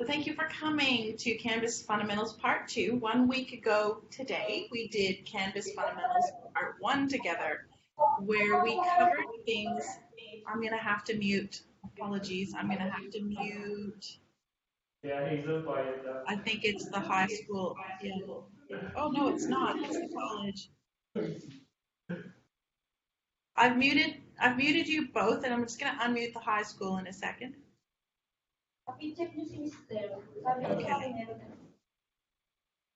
So thank you for coming to Canvas Fundamentals Part 2. 1 week ago today, we did Canvas Fundamentals Part 1 together, where we covered things. I'm going to have to mute. Apologies. I'm going to have to mute. Yeah, Hazel, quiet. I think it's the high school. Yeah. Oh, no, it's not. It's the college. I've muted you both, and I'm just going to unmute the high school in a second. Okay.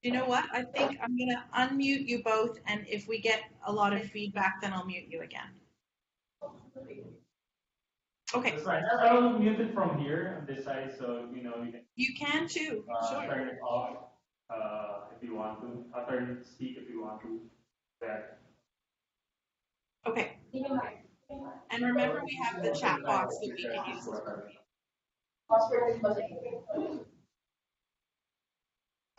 You know what? I think I'm going to unmute you both, and if we get a lot of feedback, then I'll mute you again. Okay. That's fine. I'll mute it from here on this side, so you know You can too. Sure. turn it off if you want to. I'll turn it speak if you want to. There. Okay. And remember, we have the chat box that we can use.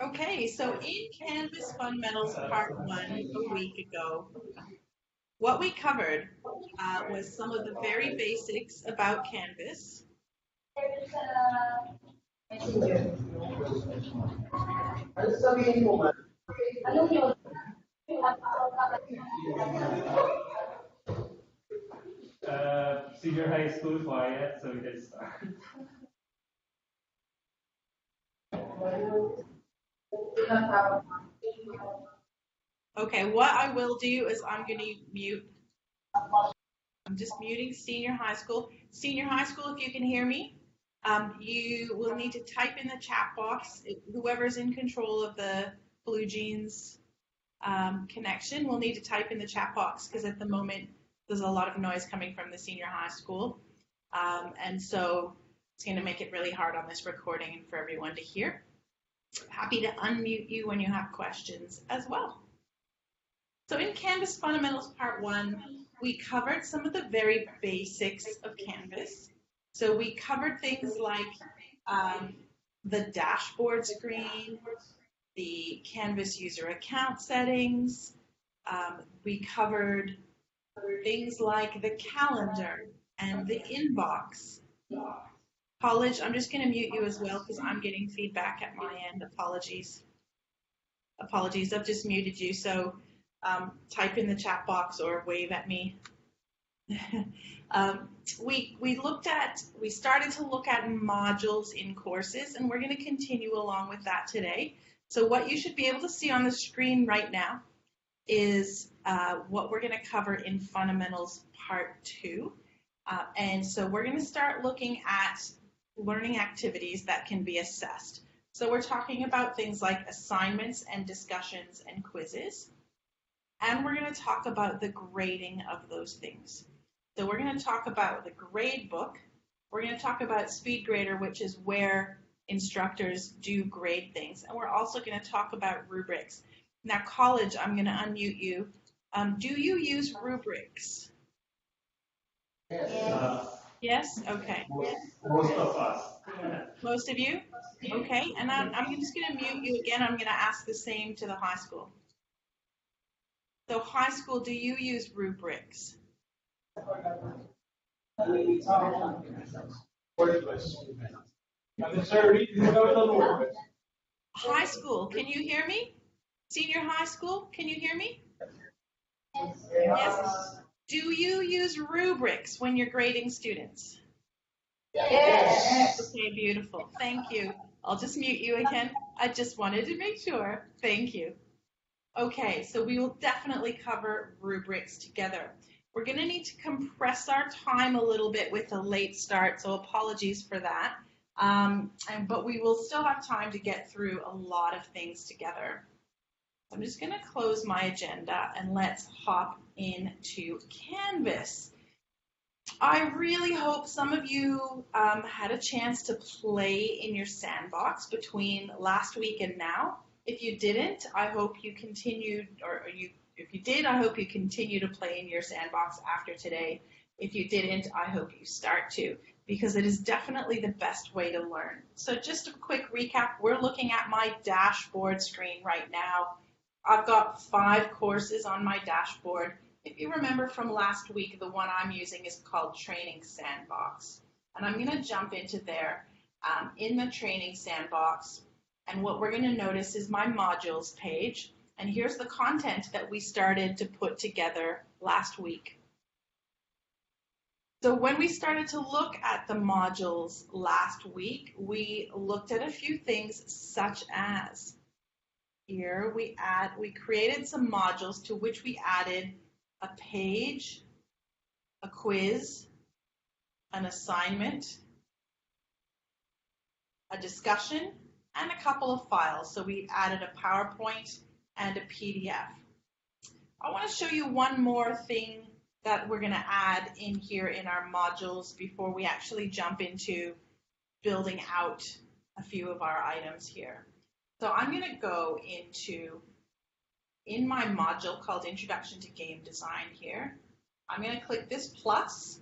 Okay, so in Canvas Fundamentals Part 1 a week ago, what we covered was some of the very basics about Canvas. Senior high school quiet, so we can start. Okay, what I will do is I'm going to mute. I'm just muting senior high school. Senior high school, if you can hear me, you will need to type in the chat box. Whoever's in control of the Blue Jeans connection will need to type in the chat box because at the moment there's a lot of noise coming from the senior high school. And so it's going to make it really hard on this recording and for everyone to hear. Happy to unmute you when you have questions as well. So in Canvas Fundamentals Part 1, we covered some of the very basics of Canvas. So we covered things like the dashboard screen, the Canvas user account settings. We covered things like the calendar and the inbox. College, I'm just going to mute you as well because I'm getting feedback at my end. Apologies. I've just muted you. So type in the chat box or wave at me. We started to look at modules in courses, and we're going to continue along with that today. So what you should be able to see on the screen right now is what we're going to cover in Fundamentals Part 2. And so we're going to start looking at learning activities that can be assessed. So we're talking about things like assignments and discussions and quizzes. And we're going to talk about the grading of those things. So we're going to talk about the Gradebook. We're going to talk about SpeedGrader, which is where instructors do grade things. And we're also going to talk about rubrics. Now, college, I'm going to unmute you. Do you use rubrics? Yes? Okay. Most of us. Most of you? Okay. And I'm just going to mute you again. I'm going to ask the same to the high school. So high school, do you use rubrics? High school, can you hear me? Senior high school, can you hear me? Yes. Do you use rubrics when you're grading students? Yes. Okay, beautiful. Thank you. I'll just mute you again. I just wanted to make sure. Thank you. Okay, so we will definitely cover rubrics together. We're going to need to compress our time a little bit with a late start, so apologies for that. But we will still have time to get through a lot of things together. I'm just going to close my agenda and let's hop into Canvas. I really hope some of you had a chance to play in your sandbox between last week and now. If you didn't, I hope you continued, if you did, I hope you continue to play in your sandbox after today. If you didn't, I hope you start to, because it is definitely the best way to learn. So just a quick recap, we're looking at my dashboard screen right now. I've got 5 courses on my dashboard. If you remember from last week, the one I'm using is called Training Sandbox. And I'm going to jump into there. in the training sandbox. And what we're going to notice is my modules page. And here's the content that we started to put together last week. So when we started to look at the modules last week, we looked at a few things such as here we created some modules to which we added a page, a quiz, an assignment, a discussion, and a couple of files. So we added a PowerPoint and a PDF. I want to show you one more thing that we're going to add in here in our modules before we actually jump into building out a few of our items here. So I'm going to go in my module called Introduction to Game Design here. I'm going to click this plus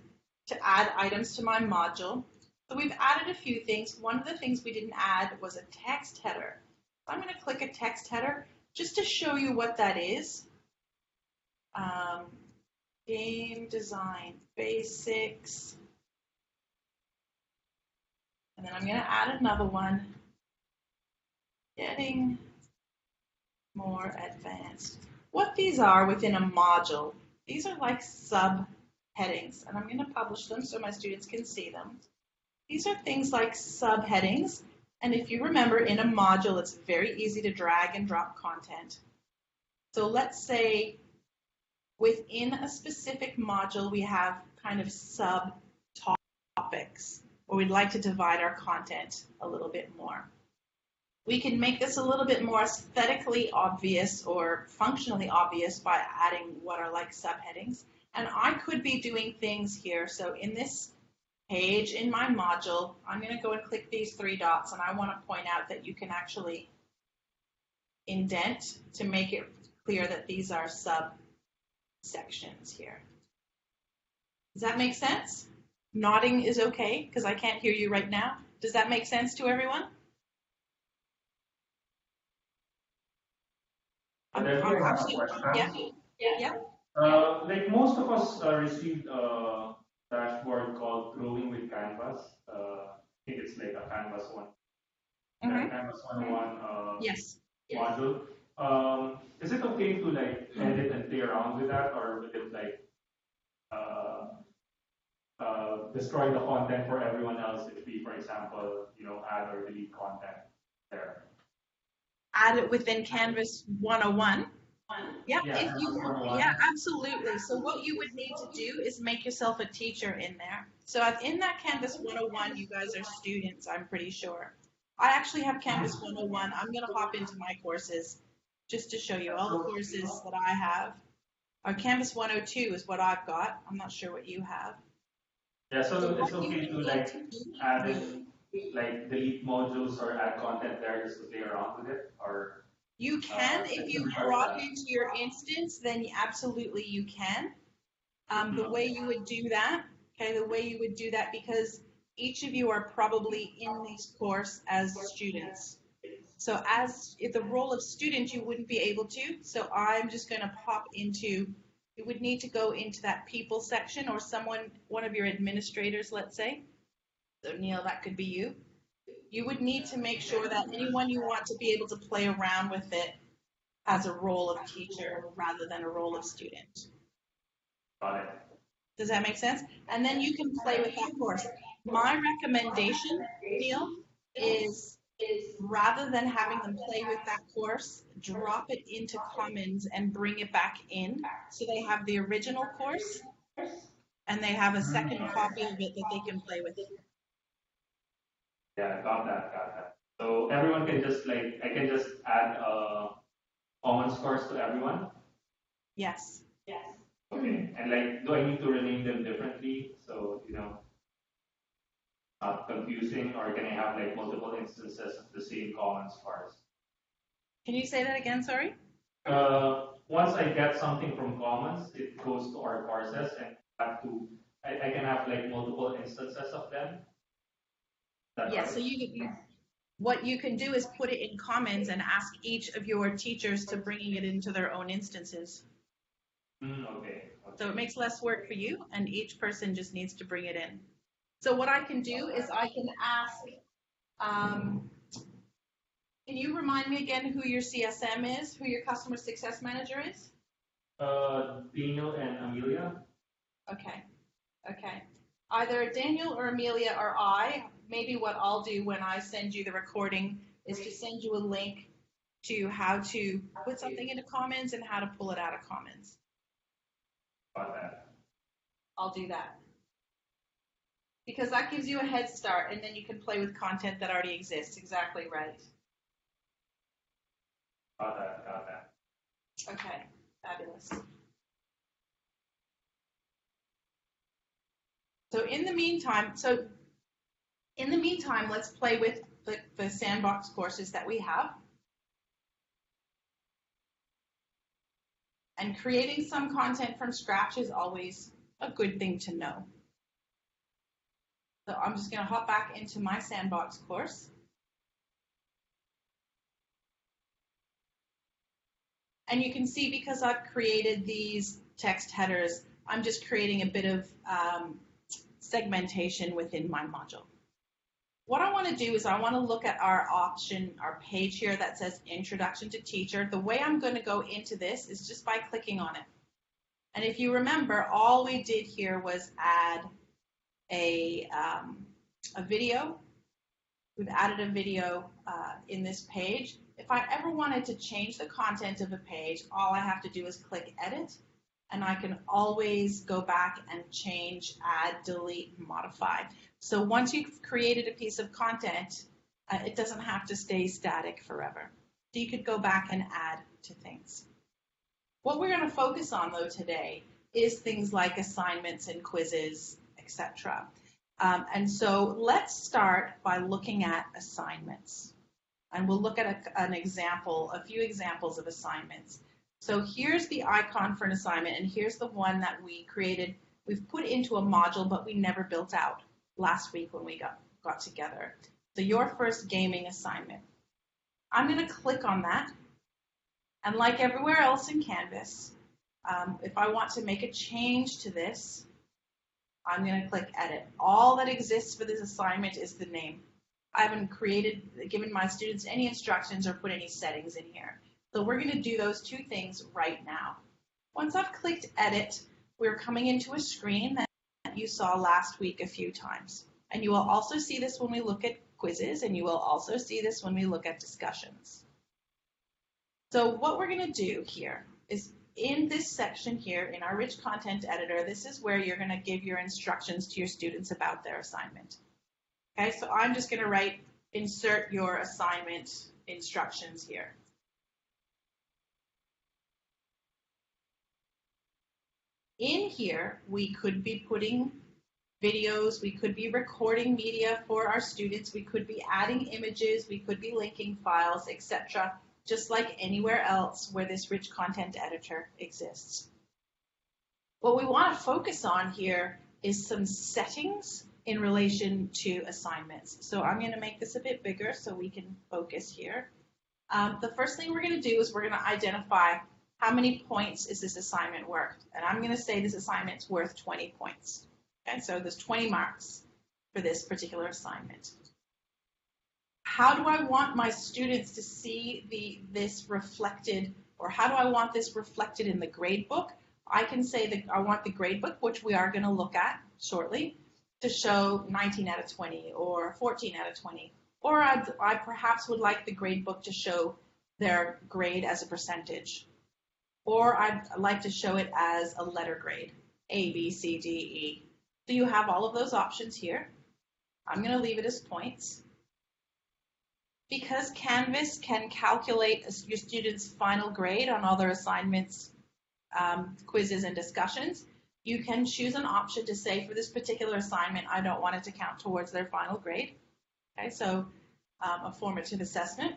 to add items to my module. So we've added a few things. One of the things we didn't add was a text header. So I'm going to click a text header just to show you what that is. Game design basics. And then I'm going to add another one. Getting more advanced. What these are within a module, these are like subheadings, and I'm going to publish them so my students can see them. These are things like subheadings, and if you remember, in a module, it's very easy to drag and drop content. So let's say within a specific module, we have kind of subtopics, or we'd like to divide our content a little bit more. We can make this a little bit more aesthetically obvious or functionally obvious by adding what are like subheadings. And I could be doing things here. So in this page, in my module, I'm going to go and click these three dots, and I want to point out that you can actually indent to make it clear that these are subsections here. Does that make sense? Nodding is okay because I can't hear you right now. Does that make sense to everyone? Definitely have a question. Yeah. Like most of us received a dashboard called Growing with Canvas. I think it's like a Canvas one. Canvas 101 Yes. module. Is it okay to like edit and play around with that, or will it like destroy the content for everyone else if we, for example, add or delete content there? Add it within Canvas 101. Yeah, yeah, absolutely. So what you would need to do is make yourself a teacher in there. So in that Canvas 101, you guys are students, I'm pretty sure. I actually have Canvas 101. I'm going to hop into my courses just to show you all the courses that I have. Our Canvas 102 is what I've got. I'm not sure what you have. Yeah, so it's okay to like add in, like delete modules or add content there just to play around with it, or you can if you brought into your instance, then absolutely you can. The way you would do that, because each of you are probably in this course as students. So if the role of student, you wouldn't be able to. So I'm just going to pop into. You would need to go into that people section, or one of your administrators, let's say. So Neil, that could be you. You would need to make sure that anyone you want to be able to play around with it has a role of teacher rather than a role of student. Got it. Does that make sense? And then you can play with that course. My recommendation, Neil, is rather than having them play with that course, drop it into Commons and bring it back in. So they have the original course and they have a second copy of it that they can play with. Yeah, got that. So everyone can just I can just add Commons course to everyone? Yes. Okay, and do I need to rename them differently? So, not confusing, or can I have multiple instances of the same Commons course? Can you say that again, sorry? Once I get something from Commons, it goes to our courses, and I can have multiple instances of them. Yeah, right? So what you can do is put it in Commons and ask each of your teachers to bringing it into their own instances. Okay. So it makes less work for you, and each person just needs to bring it in. So what I can do is I can ask Um, can you remind me again who your CSM is, who your customer success manager is? Daniel and Amelia. Okay, okay. Either Daniel or Amelia or I, maybe what I'll do when I send you the recording is to send you a link to how to put something into comments and how to pull it out of comments. Got that. I'll do that. Because that gives you a head start, and then you can play with content that already exists. Exactly right. Got that. Got that. Okay, fabulous. So in the meantime, let's play with the sandbox courses that we have. And creating some content from scratch is always a good thing to know. So I'm just going to hop back into my sandbox course. And you can see, because I've created these text headers, I'm just creating a bit of segmentation within my module. What I want to do is I want to look at our page here that says Introduction to Teacher. The way I'm going to go into this is just by clicking on it. And if you remember, all we did here was add a video. We've added a video in this page. If I ever wanted to change the content of a page, all I have to do is click Edit, and I can always go back and change, add, delete, modify. So once you've created a piece of content, it doesn't have to stay static forever. So you could go back and add to things. What we're going to focus on, though, today is things like assignments and quizzes, etc. And so let's start by looking at assignments. And we'll look at a few examples of assignments. So here's the icon for an assignment, and here's the one that we created. We've put into a module, but we never built out last week when we got together. So your first gaming assignment. I'm going to click on that. And like everywhere else in Canvas, if I want to make a change to this, I'm going to click Edit. All that exists for this assignment is the name. I haven't given my students any instructions or put any settings in here. So we're going to do those two things right now. Once I've clicked Edit, we're coming into a screen that you saw last week a few times. And you will also see this when we look at quizzes, and you will also see this when we look at discussions. So what we're going to do here is, in this section here, in our rich content editor, this is where you're going to give your instructions to your students about their assignment. Okay, so I'm just going to write, insert your assignment instructions here. In here, we could be putting videos, we could be recording media for our students, we could be adding images, we could be linking files, etc., just like anywhere else where this rich content editor exists. What we want to focus on here is some settings in relation to assignments. So I'm going to make this a bit bigger so we can focus here. The first thing we're going to do is we're going to identify how many points is this assignment worth. And I'm going to say this assignment's worth 20 points. Okay, so there's 20 marks for this particular assignment. How do I want my students to see this reflected, or how do I want this reflected in the gradebook? I can say that I want the gradebook, which we are going to look at shortly, to show 19 out of 20 or 14 out of 20. Or I perhaps would like the gradebook to show their grade as a percentage. Or I'd like to show it as a letter grade, A, B, C, D, E. So you have all of those options here. I'm going to leave it as points. Because Canvas can calculate your students' final grade on all their assignments, quizzes, and discussions, you can choose an option to say, for this particular assignment, I don't want it to count towards their final grade. Okay, so a formative assessment.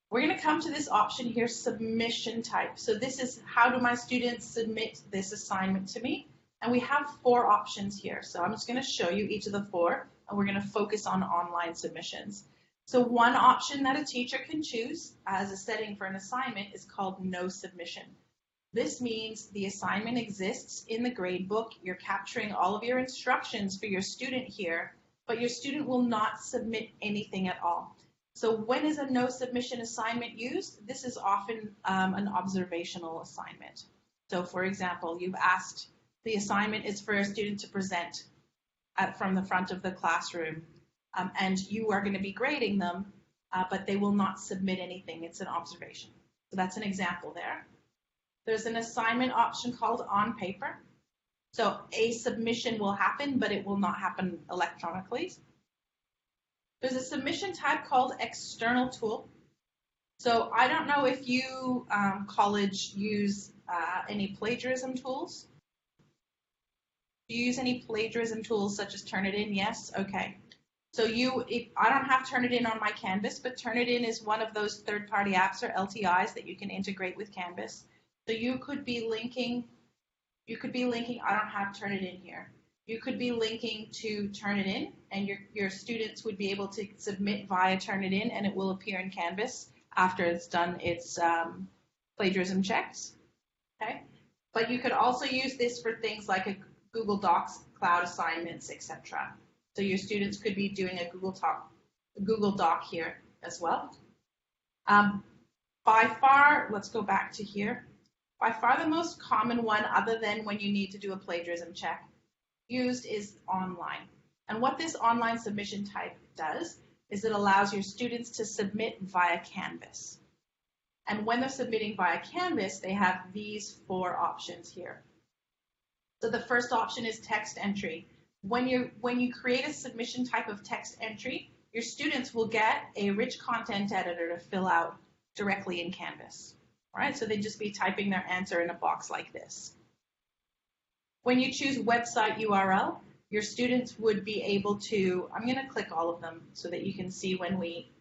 We're going to come to this option here, submission type. So this is, how do my students submit this assignment to me? And we have 4 options here. So I'm just going to show you each of the 4, and we're going to focus on online submissions. So one option that a teacher can choose as a setting for an assignment is called no submission. This means the assignment exists in the gradebook. You're capturing all of your instructions for your student here, but your student will not submit anything at all. So when is a no submission assignment used? This is often an observational assignment. So for example, you've asked, the assignment is for a student to present from the front of the classroom, and you are going to be grading them, but they will not submit anything. It's an observation. So that's an example there. There's an assignment option called on paper. So a submission will happen, but it will not happen electronically. There's a submission type called external tool. So I don't know if you, college, use any plagiarism tools. Do you use any plagiarism tools such as Turnitin? Yes? Okay. So I don't have Turnitin on my Canvas, but Turnitin is one of those third-party apps or LTIs that you can integrate with Canvas. So you could be linking, I don't have Turnitin here. You could be linking to Turnitin, and your students would be able to submit via Turnitin, and it will appear in Canvas after it's done its plagiarism checks. Okay? But you could also use this for things like a Google Docs, cloud assignments, etc. So your students could be doing a Google Doc here as well. By far, let's go back to here. By far the most common one, other than when you need to do a plagiarism check, used is online. And what this online submission type does is it allows your students to submit via Canvas. And when they're submitting via Canvas, they have these 4 options here. So the first option is text entry. When you create a submission type of text entry, your students will get a rich content editor to fill out directly in Canvas. All right, so they'd just be typing their answer in a box like this. When you choose website URL, your students would be able to, I'm going to click all of them so that you can see when we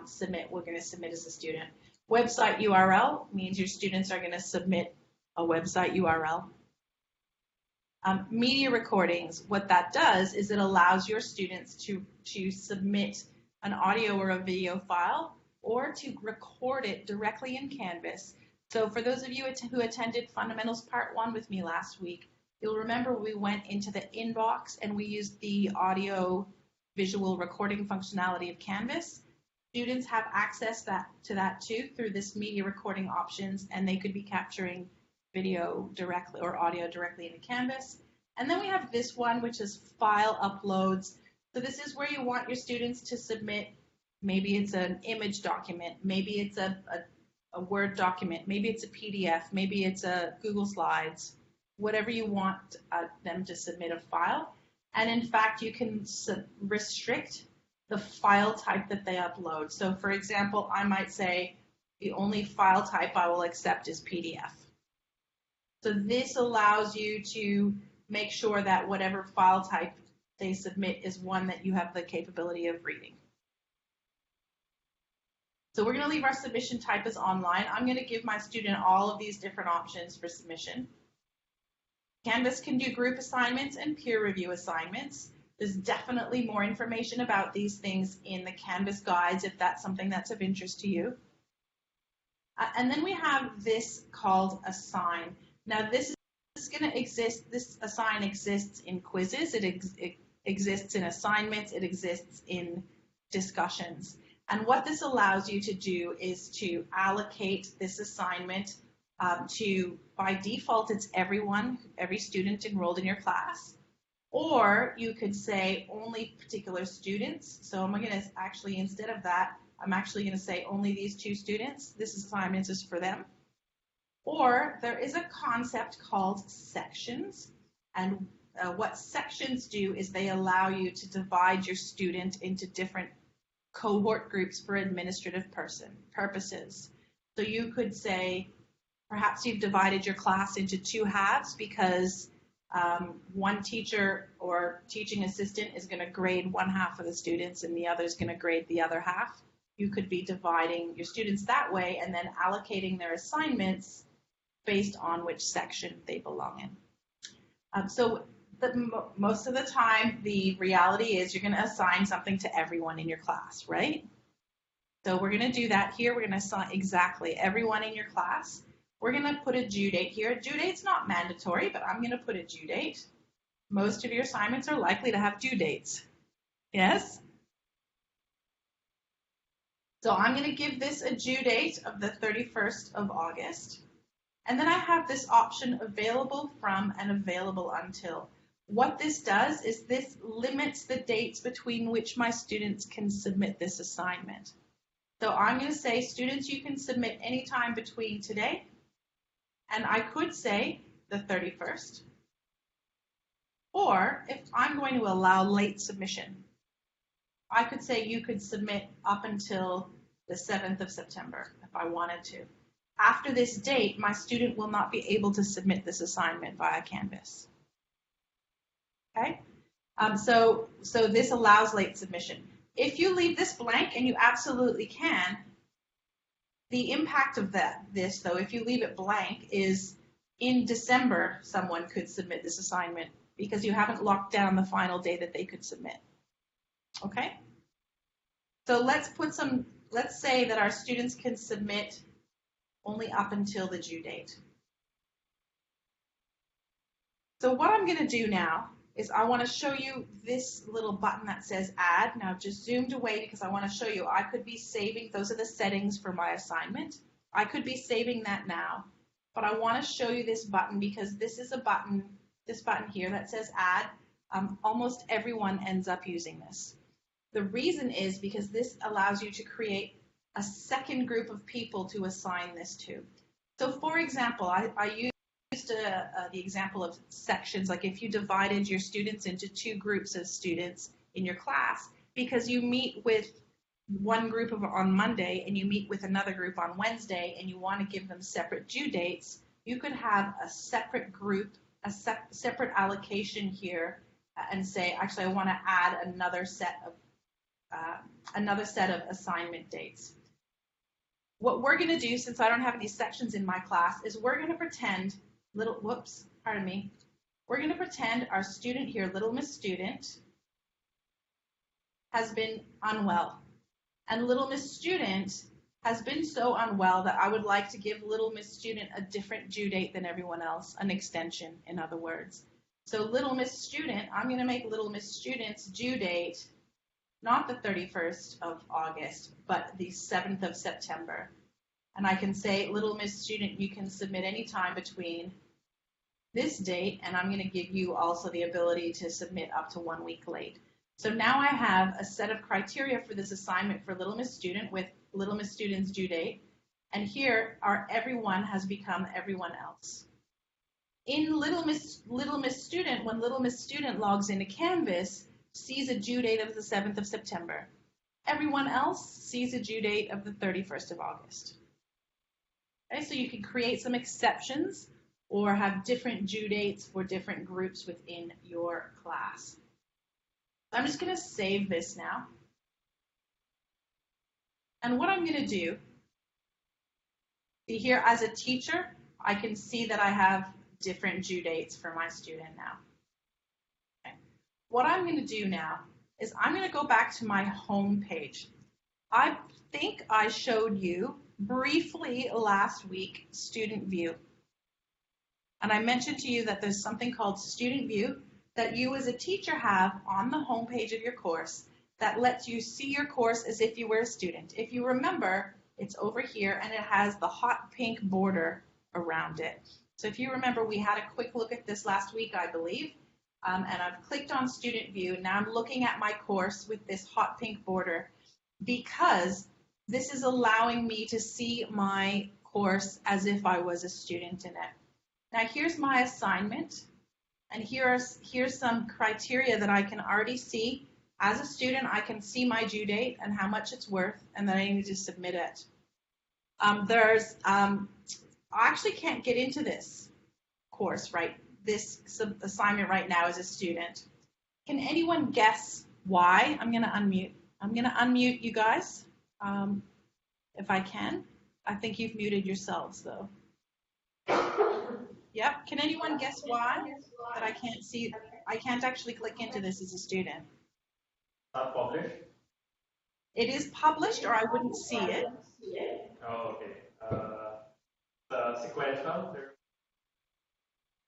submit, we're going to submit as a student. Website URL means your students are going to submit a website URL. Media recordings, what that does is it allows your students to submit an audio or a video file or to record it directly in Canvas. So for those of you who attended Fundamentals Part 1 with me last week, you'll remember we went into the inbox and we used the audio visual recording functionality of Canvas. Students have access to that too through this media recording options, and they could be capturing video directly or audio directly into Canvas. And then we have this one, which is file uploads. So this is where you want your students to submit, maybe it's an image document, maybe it's a Word document, maybe it's a PDF, maybe it's a Google Slides, whatever you want them to submit a file. And in fact, you can restrict the file type that they upload. So for example, I might say the only file type I will accept is PDF. So this allows you to make sure that whatever file type they submit is one that you have the capability of reading. So we're going to leave our submission type as online. I'm going to give my student all of these different options for submission. Canvas can do group assignments and peer review assignments. There's definitely more information about these things in the Canvas guides if that's something that's of interest to you. And then we have this called assign. Now this is going to exist, this assign exists in quizzes, it exists in assignments, it exists in discussions. And what this allows you to do is to allocate this assignment to, by default, it's every student enrolled in your class. Or you could say only particular students. So I'm going to actually, instead of that, I'm actually going to say only these 2 students. This assignment is for them. Or there is a concept called sections. And what sections do is they allow you to divide your student into different cohort groups for administrative purposes. So you could say, perhaps you've divided your class into 2 halves because one teacher or teaching assistant is going to grade one half of the students and the other is going to grade the other half. You could be dividing your students that way and then allocating their assignments based on which section they belong in. Most of the time, the reality is you're going to assign something to everyone in your class, right? So we're going to do that here. We're going to assign exactly everyone in your class. We're going to put a due date here. Due date's not mandatory, but I'm going to put a due date. Most of your assignments are likely to have due dates. Yes? So I'm going to give this a due date of the 31st of August. And then I have this option available from and available until. What this does is this limits the dates between which my students can submit this assignment. So I'm going to say, students, you can submit anytime between today, and I could say the 31st. Or if I'm going to allow late submission, I could say you could submit up until the 7th of September if I wanted to. After this date, my student will not be able to submit this assignment via Canvas. Okay? So this allows late submission. If you leave this blank, and you absolutely can, the impact of this, though, if you leave it blank, is in December, someone could submit this assignment because you haven't locked down the final day that they could submit. Okay? So let's say that our students can submit only up until the due date. So what I'm going to do now is I want to show you this little button that says add. Now I've just zoomed away because I want to show you I could be saving, those are the settings for my assignment. I could be saving that now, but I want to show you this button because this is a button, this button here that says add. Almost everyone ends up using this. The reason is because this allows you to create a second group of people to assign this to. So for example, I used the example of sections, like if you divided your students into two groups of students in your class, because you meet with one group on Monday and you meet with another group on Wednesday and you want to give them separate due dates, you could have a separate group, a separate allocation here and say, actually, I want to add another set of assignment dates. What we're going to do, since I don't have any sections in my class, is we're going to pretend we're going to pretend our student here, Little Miss Student, has been unwell. And Little Miss Student has been so unwell that I would like to give Little Miss Student a different due date than everyone else, an extension, in other words. So Little Miss Student, I'm going to make Little Miss Student's due date not the 31st of August, but the 7th of September. And I can say, Little Miss Student, you can submit any time between this date, and I'm going to give you also the ability to submit up to 1 week late. So now I have a set of criteria for this assignment for Little Miss Student with Little Miss Student's due date, and here our everyone has become everyone else. In Little Miss Student, when Little Miss Student logs into Canvas, sees a due date of the 7th of September. Everyone else sees a due date of the 31st of August. Okay, so you can create some exceptions or have different due dates for different groups within your class. I'm just going to save this now. And what I'm going to do, see here as a teacher, I can see that I have different due dates for my student now. Okay. What I'm going to do now is I'm going to go back to my home page. I think I showed you briefly last week Student View. And I mentioned to you that there's something called Student View that you as a teacher have on the home page of your course that lets you see your course as if you were a student. If you remember, it's over here and it has the hot pink border around it. So if you remember, we had a quick look at this last week, I believe, and I've clicked on Student View. Now I'm looking at my course with this hot pink border because this is allowing me to see my course as if I was a student in it. Now here's my assignment, and here's some criteria that I can already see. As a student, I can see my due date and how much it's worth, and then I need to submit it. I actually can't get into this course, right? This assignment right now as a student. Can anyone guess why? I'm going to unmute. I'm going to unmute you guys, if I can. I think you've muted yourselves, though. Yep. Can anyone guess why that I can't see? I can't actually click into this as a student. Not published? It is published, or I wouldn't see it. Oh, okay. Sequential?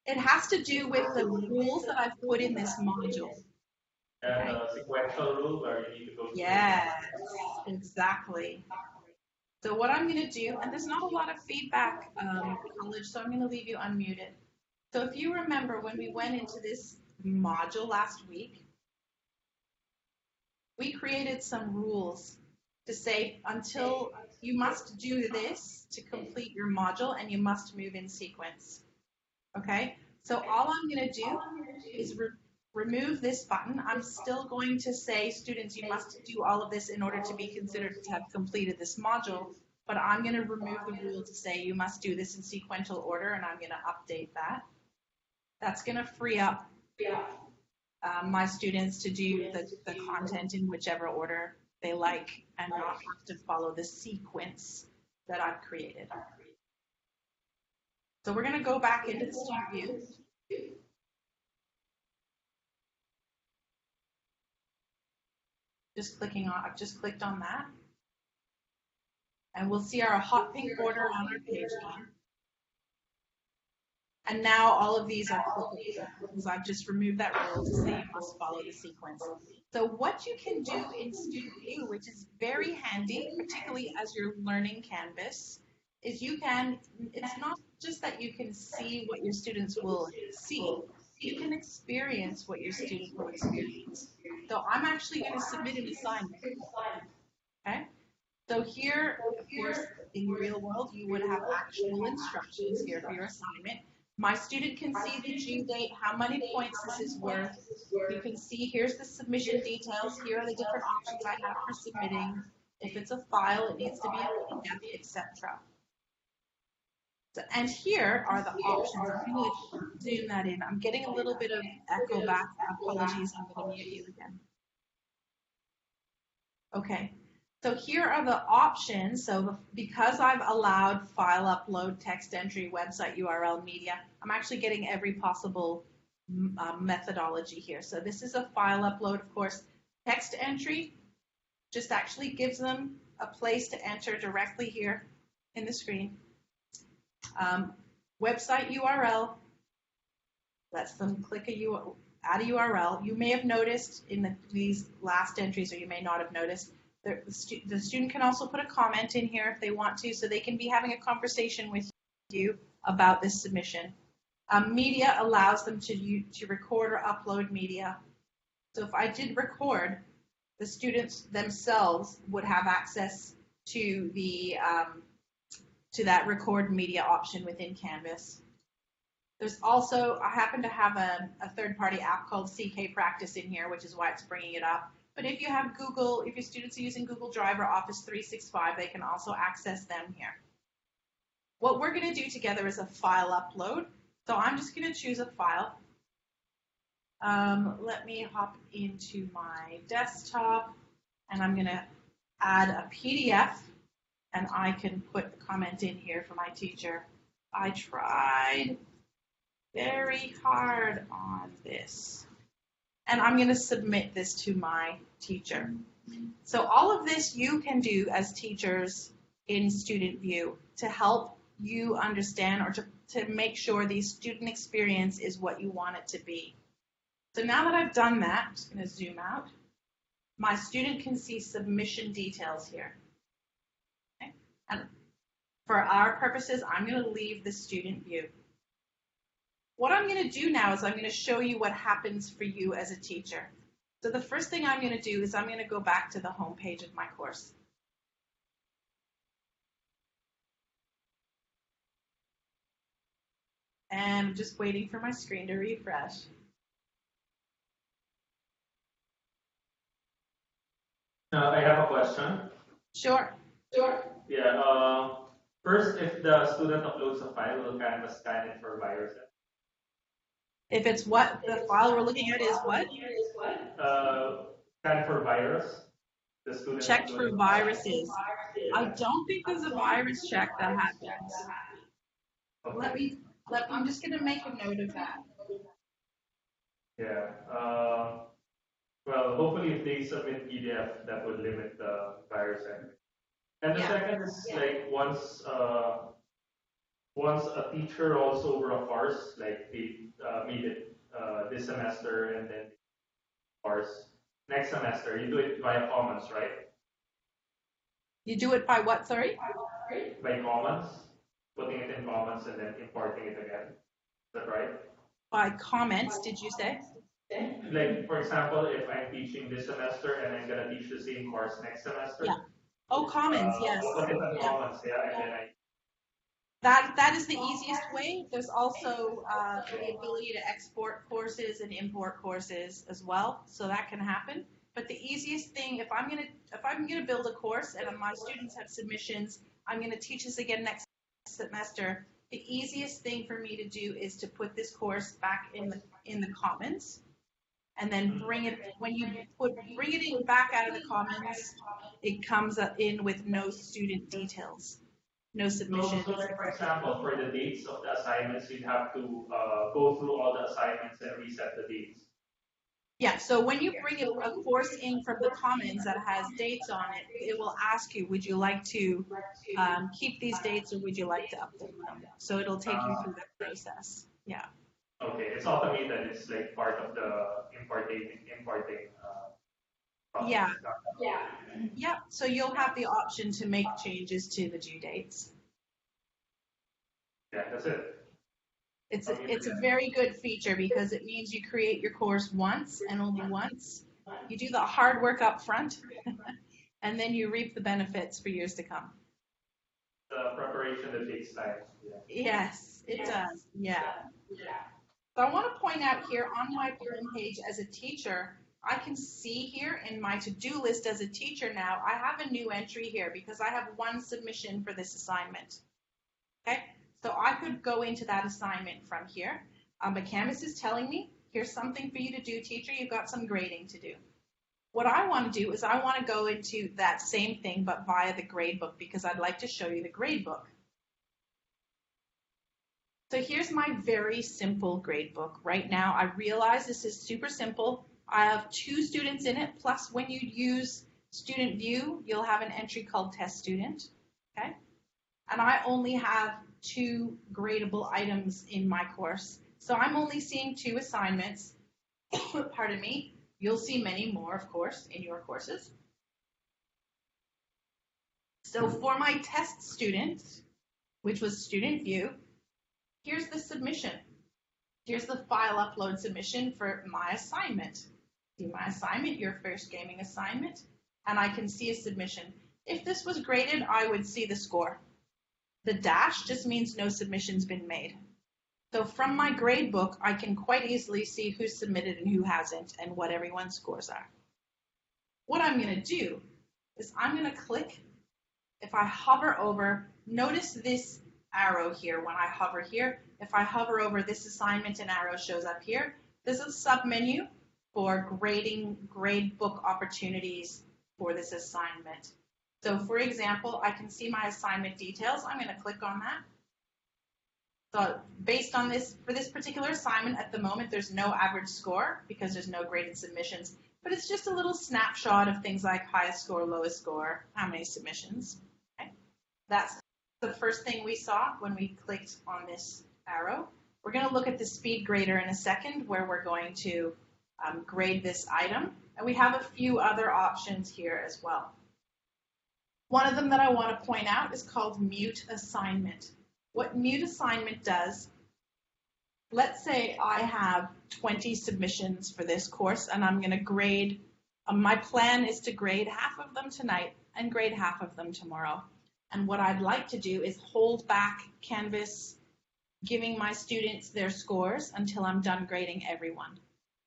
It has to do with the rules that I've put in this module. And Okay. sequential rule where you need to go through. Yes, exactly. So what I'm going to do, and there's not a lot of feedback, college, so I'm going to leave you unmuted. So if you remember when we went into this module last week, we created some rules to say until you must do this to complete your module and you must move in sequence. Okay, so all I'm going to do is remove this button. I'm still going to say, students, you must do all of this in order to be considered to have completed this module, but I'm going to remove the rule to say you must do this in sequential order, and I'm going to update that. That's going to free up my students to do the content in whichever order they like and not have to follow the sequence that I've created. So we're going to go back into the student view. I've just clicked on that. And we'll see our hot pink border on our page again. And now all of these are clickable because I've just removed that rule to say you must follow the sequence. So what you can do in Student View, which is very handy, particularly as you're learning Canvas, is it's not just that you can see what your students will see, you can experience what your student will experience. So I'm actually going to submit an assignment, okay? So here, of course, in real world, you would have actual instructions here for your assignment. My student can see the due date, how many points this is worth. You can see here's the submission details. Here are the different options I have for submitting. If it's a file, it needs to be a PDF, etc. So, and here are the options. I'm going to zoom that in. I'm getting a little bit of echo back. Apologies. I'm going to mute you again. Okay. So here are the options. So because I've allowed file upload, text entry, website URL, media, I'm actually getting every possible methodology here. So this is a file upload, of course. Text entry just actually gives them a place to enter directly here in the screen. Website URL lets them add a URL. You may have noticed in these last entries, or you may not have noticed, the student can also put a comment in here if they want to, so they can be having a conversation with you about this submission. Media allows them to record or upload media. So if I did record, the students themselves would have access to to that record media option within Canvas. There's also, I happen to have a third-party app called CK Practice in here, which is why it's bringing it up. But if you have Google, if your students are using Google Drive or Office 365, they can also access them here. What we're going to do together is a file upload. So I'm just going to choose a file. Let me hop into my desktop, and I'm going to add a PDF, and I can put the comment in here for my teacher. I tried very hard on this. And I'm going to submit this to my teacher. So all of this you can do as teachers in Student View to help you understand or to make sure the student experience is what you want it to be. So now that I've done that, I'm just going to zoom out. My student can see submission details here. Okay? And for our purposes, I'm going to leave the Student View. What I'm going to do now is I'm going to show you what happens for you as a teacher. So the first thing I'm going to do is I'm going to go back to the home page of my course. And I'm just waiting for my screen to refresh. I have a question. Sure. Yeah. First, if the student uploads a file, will Canvas scan it for viruses? If it's what the file we're looking at is what? Scan for virus. The student Checked for viruses. I don't think there's a virus check that happens. Okay. I'm just going to make a note of that. Yeah. Well, hopefully, if they submit PDF, that would limit the virus entry. And the second is like once a teacher rolls over a course, like they made it this semester and then course, next semester, you do it via Commons, right? You do it by what, sorry? By Commons, putting it in Commons and then importing it again. Is that right? By comments, did you say? Like, for example, if I'm teaching this semester and I'm gonna teach the same course next semester, Yeah. Oh, comments, yes. I'll put it in Yeah. Commons, yeah, and then I. That is the easiest way. There's also the ability to export courses and import courses as well, so that can happen. But the easiest thing, if I'm gonna build a course and my students have submissions, I'm gonna teach this again next semester. The easiest thing for me to do is to put this course back in the Commons, and then bring it in back out of the Commons. It comes in with no student details, no submissions. So like, for example, for the dates of the assignments, you'd have to go through all the assignments and reset the dates. Yeah, so when you bring a course in from the Commons that has dates on it, it will ask you, would you like to keep these dates or would you like to update them? So it'll take you through that process. Yeah. Okay, it's automated. It's like part of the importing process. Yeah. Yeah. So you'll have the option to make changes to the due dates. Yeah, that's it. It's a very good feature because it means you create your course once and only once. You do the hard work up front, and then you reap the benefits for years to come. The preparation that takes time. Yeah. Yes, it does. Yeah. So I want to point out here on my home page as a teacher, I can see here in my to-do list as a teacher now, I have a new entry here because I have one submission for this assignment. Okay, so I could go into that assignment from here. But Canvas is telling me, here's something for you to do, teacher. You've got some grading to do. What I want to do is I want to go into that same thing, but via the gradebook, because I'd like to show you the gradebook. So here's my very simple gradebook. Right now, I realize this is super simple. I have 2 students in it, plus when you use Student View, you'll have an entry called Test Student, okay? And I only have 2 gradable items in my course. So I'm only seeing 2 assignments. Pardon me. You'll see many more, of course, in your courses. So for my test student, which was Student View, here's the submission. Here's the file upload submission for my assignment. See my assignment, your first gaming assignment, and I can see a submission. If this was graded, I would see the score. The dash just means no submission's been made. So from my grade book, I can quite easily see who submitted and who hasn't and what everyone's scores are. What I'm going to do is I'm going to click. If I hover over, notice this arrow here when I hover here. If I hover over this assignment, an arrow shows up here. There's a submenu for grading grade book opportunities for this assignment. So for example, I can see my assignment details. I'm going to click on that. So based on this, for this particular assignment at the moment, there's no average score because there's no graded submissions, but it's just a little snapshot of things like highest score, lowest score, how many submissions. Okay? That's the first thing we saw when we clicked on this arrow. We're going to look at the speed grader in a second where we're going to grade this item, and we have a few other options here as well. One of them that I want to point out is called mute assignment. What mute assignment does, let's say I have 20 submissions for this course and I'm going to grade, my plan is to grade half of them tonight and grade half of them tomorrow. And what I'd like to do is hold back Canvas giving my students their scores until I'm done grading everyone.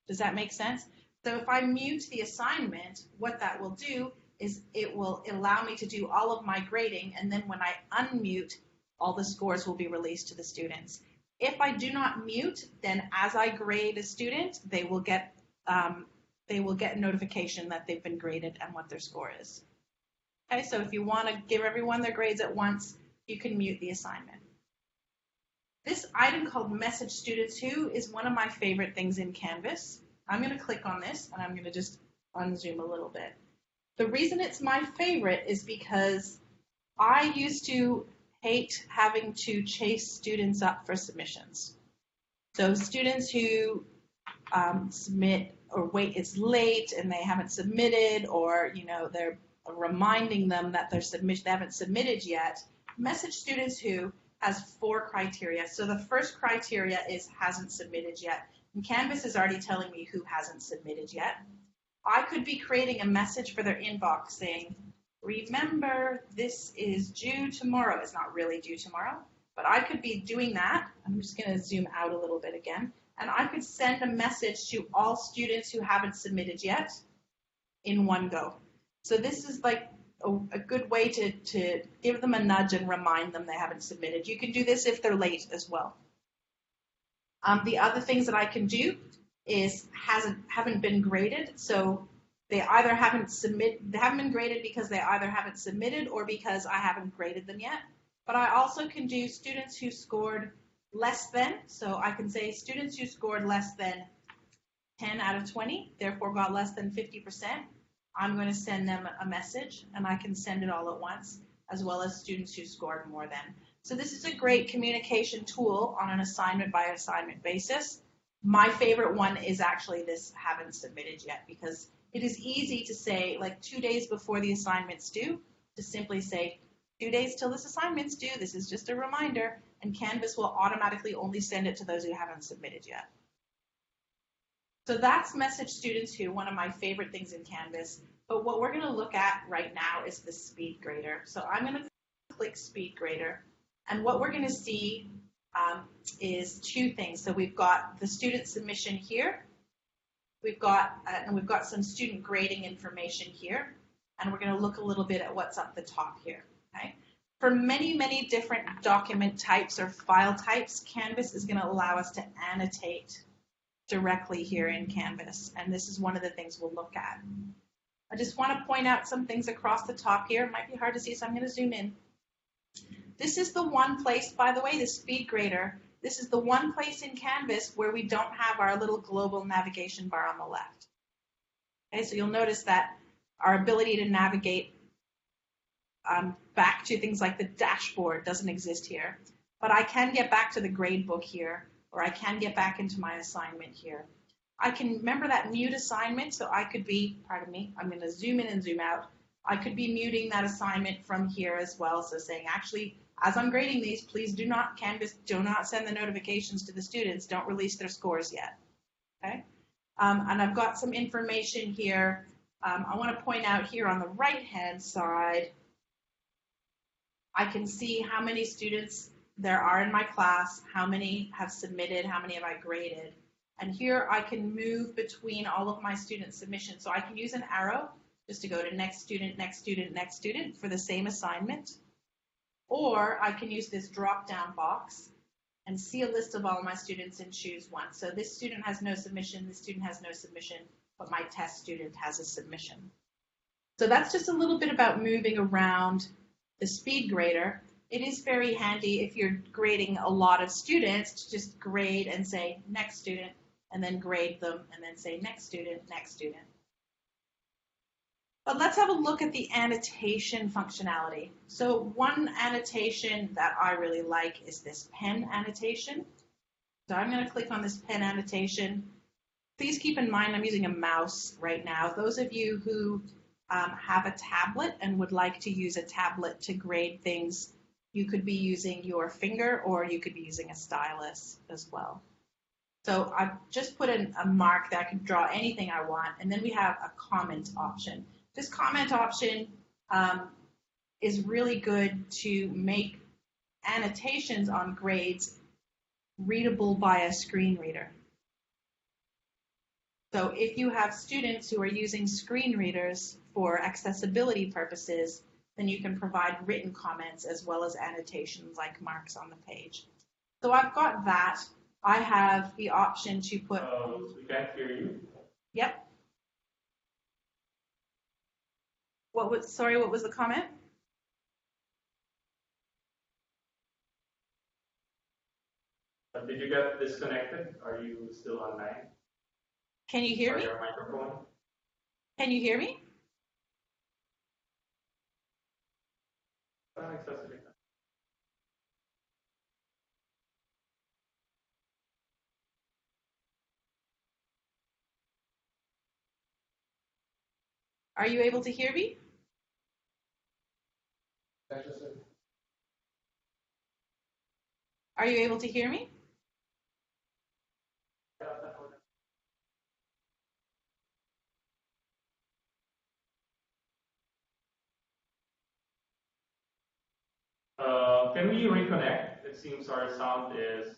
Does that make sense? So if I mute the assignment, what that will do is it will allow me to do all of my grading, and then when I unmute, all the scores will be released to the students. If I do not mute, then as I grade a student, they will get a notification that they've been graded and what their score is. Okay, so if you want to give everyone their grades at once, you can mute the assignment. This item called Message Students Who is one of my favorite things in Canvas. I'm going to click on this and I'm going to just unzoom a little bit. The reason it's my favorite is because I used to hate having to chase students up for submissions. So students who submit or wait, it's late and they haven't submitted, or they're reminding them that they haven't submitted yet. Message students who has 4 criteria. So the first criteria is hasn't submitted yet. And Canvas is already telling me who hasn't submitted yet. I could be creating a message for their inbox saying, remember, this is due tomorrow. It's not really due tomorrow, but I could be doing that. I'm just going to zoom out a little bit again. And I could send a message to all students who haven't submitted yet in one go. So this is like a good way to give them a nudge and remind them they haven't submitted. You can do this if they're late as well. The other things that I can do is haven't been graded. So they either they haven't been graded because they either haven't submitted or because I haven't graded them yet. But I also can do students who scored less than. So I can say students who scored less than 10 out of 20, therefore got less than 50%. I'm going to send them a message, and I can send it all at once, as well as students who scored more than. So this is a great communication tool on an assignment by assignment basis. My favorite one is actually this haven't submitted yet, because it is easy to say, like 2 days before the assignment's due, to simply say 2 days till this assignment's due, this is just a reminder, and Canvas will automatically only send it to those who haven't submitted yet. So that's message students who, one of my favorite things in Canvas. But what we're going to look at right now is the speed grader. So I'm going to click speed grader. And what we're going to see is 2 things. So we've got the student submission here. We've got some student grading information here. And we're going to look a little bit at what's up the top here. Okay? For many, many different document types or file types, Canvas is going to allow us to annotate directly here in Canvas, and this is one of the things we'll look at. I just want to point out some things across the top here. It might be hard to see, so I'm going to zoom in. This is the one place, by the way, the speed grader, this is the one place in Canvas where we don't have our little global navigation bar on the left. Okay, so you'll notice that our ability to navigate back to things like the dashboard doesn't exist here, but I can get back to the gradebook here, or I can get back into my assignment here. I can remember that mute assignment, so I could be, pardon me, I'm going to zoom in and zoom out. I could be muting that assignment from here as well, so saying, actually, as I'm grading these, please do not, Canvas, do not send the notifications to the students, don't release their scores yet, okay? And I've got some information here. I want to point out here on the right-hand side, I can see how many students there are in my class, how many have submitted, how many have I graded. And here I can move between all of my student submissions. So I can use an arrow just to go to next student, next student, next student for the same assignment. Or I can use this drop-down box and see a list of all my students and choose one. So this student has no submission, this student has no submission, but my test student has a submission. So that's just a little bit about moving around the speed grader. It is very handy if you're grading a lot of students to just grade and say next student, and then grade them, and then say next student, next student. But let's have a look at the annotation functionality. So one annotation that I really like is this pen annotation. So I'm going to click on this pen annotation. Please keep in mind I'm using a mouse right now. Those of you who have a tablet and would like to use a tablet to grade things, you could be using your finger or you could be using a stylus as well. So I've just put in a mark that I can draw anything I want, and then we have a comment option. This comment option is really good to make annotations on grades readable by a screen reader. So if you have students who are using screen readers for accessibility purposes, then you can provide written comments as well as annotations like marks on the page. So I've got that. I have the option to put... We can't hear you. Yep. What was the comment? Did you get disconnected? Are you still online? Can you hear me? Your microphone? Can you hear me? Are you able to hear me? Are you able to hear me? Can we reconnect? It seems our sound is.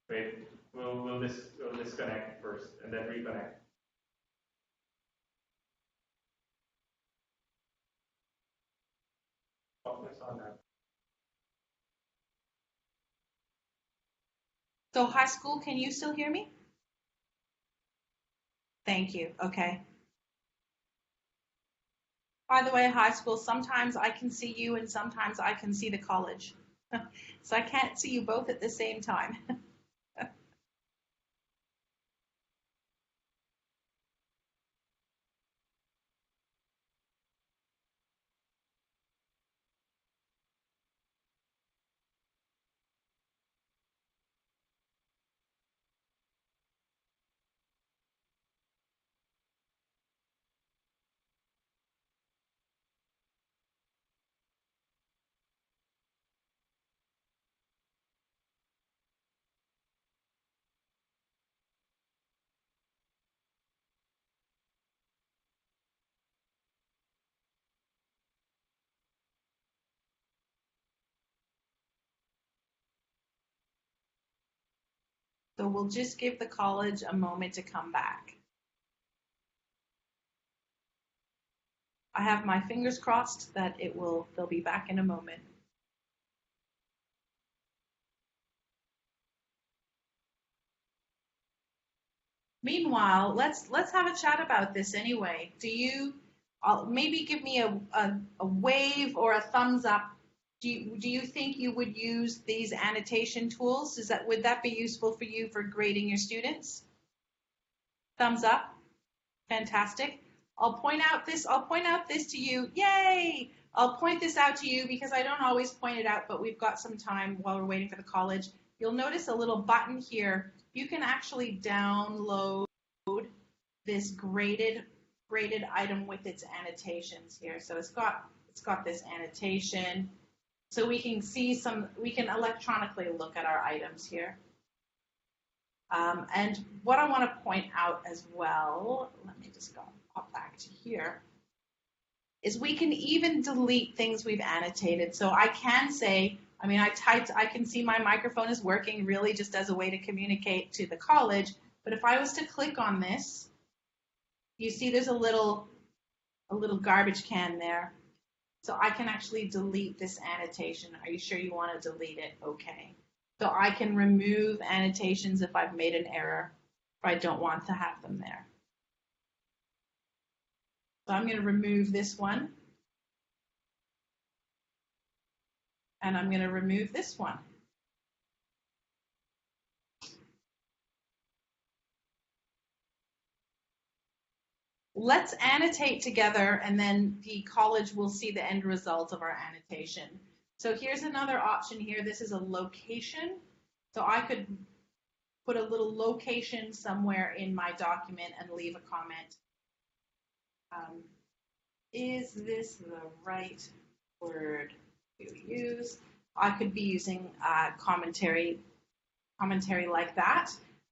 Wait, we'll disconnect first and then reconnect. Focus on that. So high school, can you still hear me? Thank you. Okay. By the way, high school, sometimes I can see you and sometimes I can see the college. So I can't see you both at the same time. So we'll just give the college a moment to come back. I have my fingers crossed that they'll be back in a moment. Meanwhile, let's have a chat about this anyway. Maybe give me a wave or a thumbs up. Do you think you would use these annotation tools? Would that be useful for you for grading your students? Thumbs up. Fantastic. I'll point out this to you. Yay! I'll point this out to you because I don't always point it out, but we've got some time while we're waiting for the college. You'll notice a little button here. You can actually download this graded item with its annotations here. So it's got this annotation. So we can electronically look at our items here. And what I want to point out as well, let me just pop back to here, is we can even delete things we've annotated. So I can say, I can see my microphone is working really just as a way to communicate to the college. But if I was to click on this, you see there's a little garbage can there. So I can actually delete this annotation. Are you sure you want to delete it? Okay. So I can remove annotations if I've made an error, if I don't want to have them there. So I'm going to remove this one. And I'm going to remove this one. Let's annotate together, and then the college will see the end result of our annotation. So here's another option here. This is a location. So I could put a little location somewhere in my document and leave a comment. Is this the right word to use? I could be using commentary like that.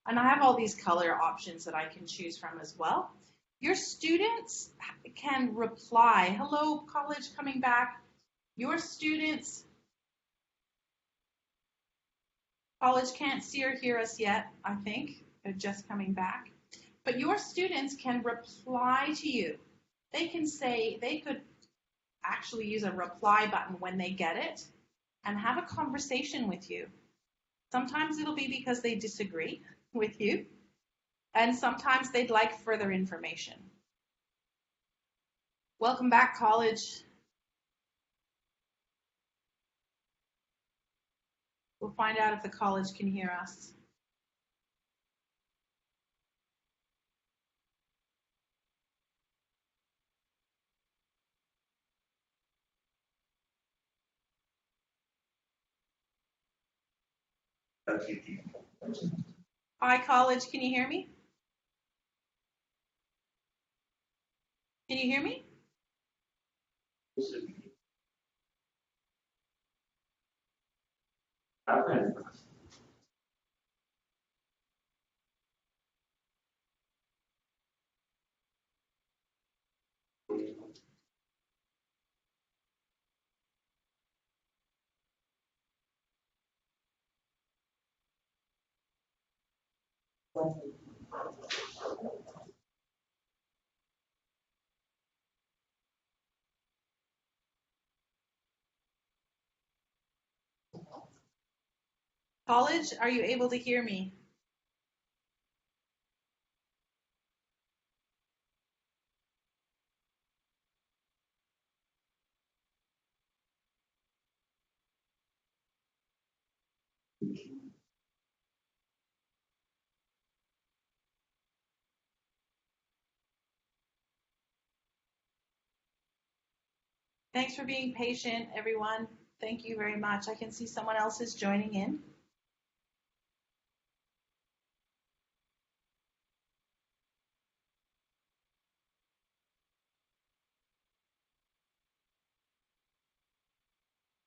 And I have all these color options that I can choose from as well. Your students can reply, hello, college coming back. Your students, college can't see or hear us yet, I think. They're just coming back. But your students can reply to you. They could actually use a reply button when they get it and have a conversation with you. Sometimes it'll be because they disagree with you, and sometimes they'd like further information. Welcome back, college. We'll find out if the college can hear us. Hi, college. Can you hear me? Can you hear me? College, are you able to hear me? Thanks for being patient, everyone. Thank you very much. I can see someone else is joining in.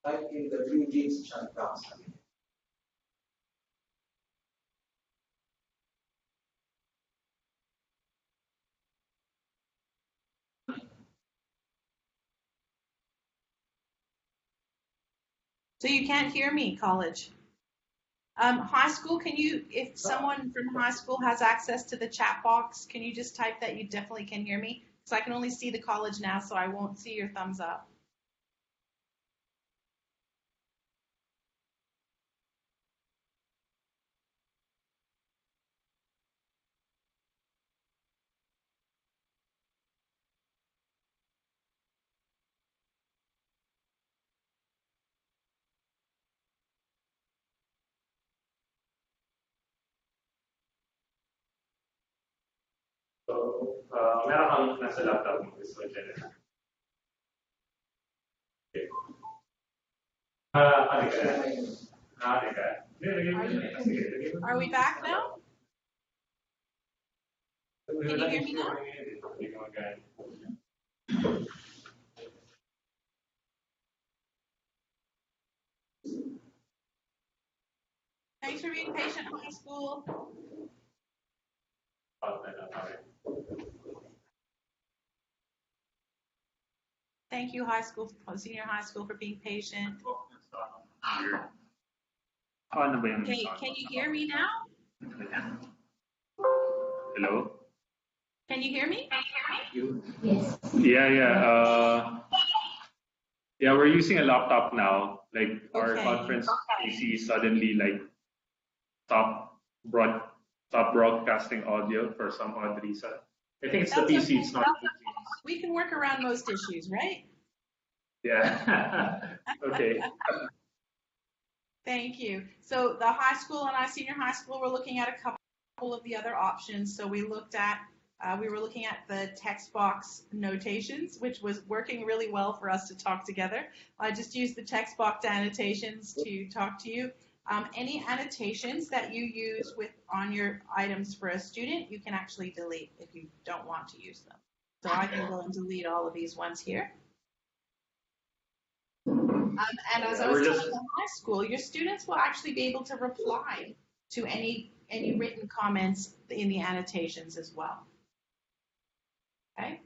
Type in the blue jeans chantas. So you can't hear me, college. High school, can you, if someone from high school has access to the chat box, can you just type that you definitely can hear me? Because I can only see the college now, so I won't see your thumbs up. So, meron kang nasa laptop mo, so general. Okay. Ano ka? Ano ka? Are we back now? Can you hear me now? Thanks for being patient, high school. Thank you, senior high school, for being patient. Okay, can you hear me now? Hello? Can you hear me? Yes. Yeah, we're using a laptop now. Like our Okay. conference PC suddenly like stop broadcasting audio for some odd reason. I think it's That's the PC. okay. It's not the PC. We can work around most issues, right? Yeah. Okay. Thank you. So the high school and I, senior high school, we're looking at a couple of the other options. So we were looking at the text box notations, which was working really well for us to talk together. I just used the text box annotations to talk to you. Any annotations that you use on your items for a student, you can actually delete if you don't want to use them. So I can go and delete all of these ones here. And as I was telling the high school, your students will actually be able to reply to any written comments in the annotations as well. Okay.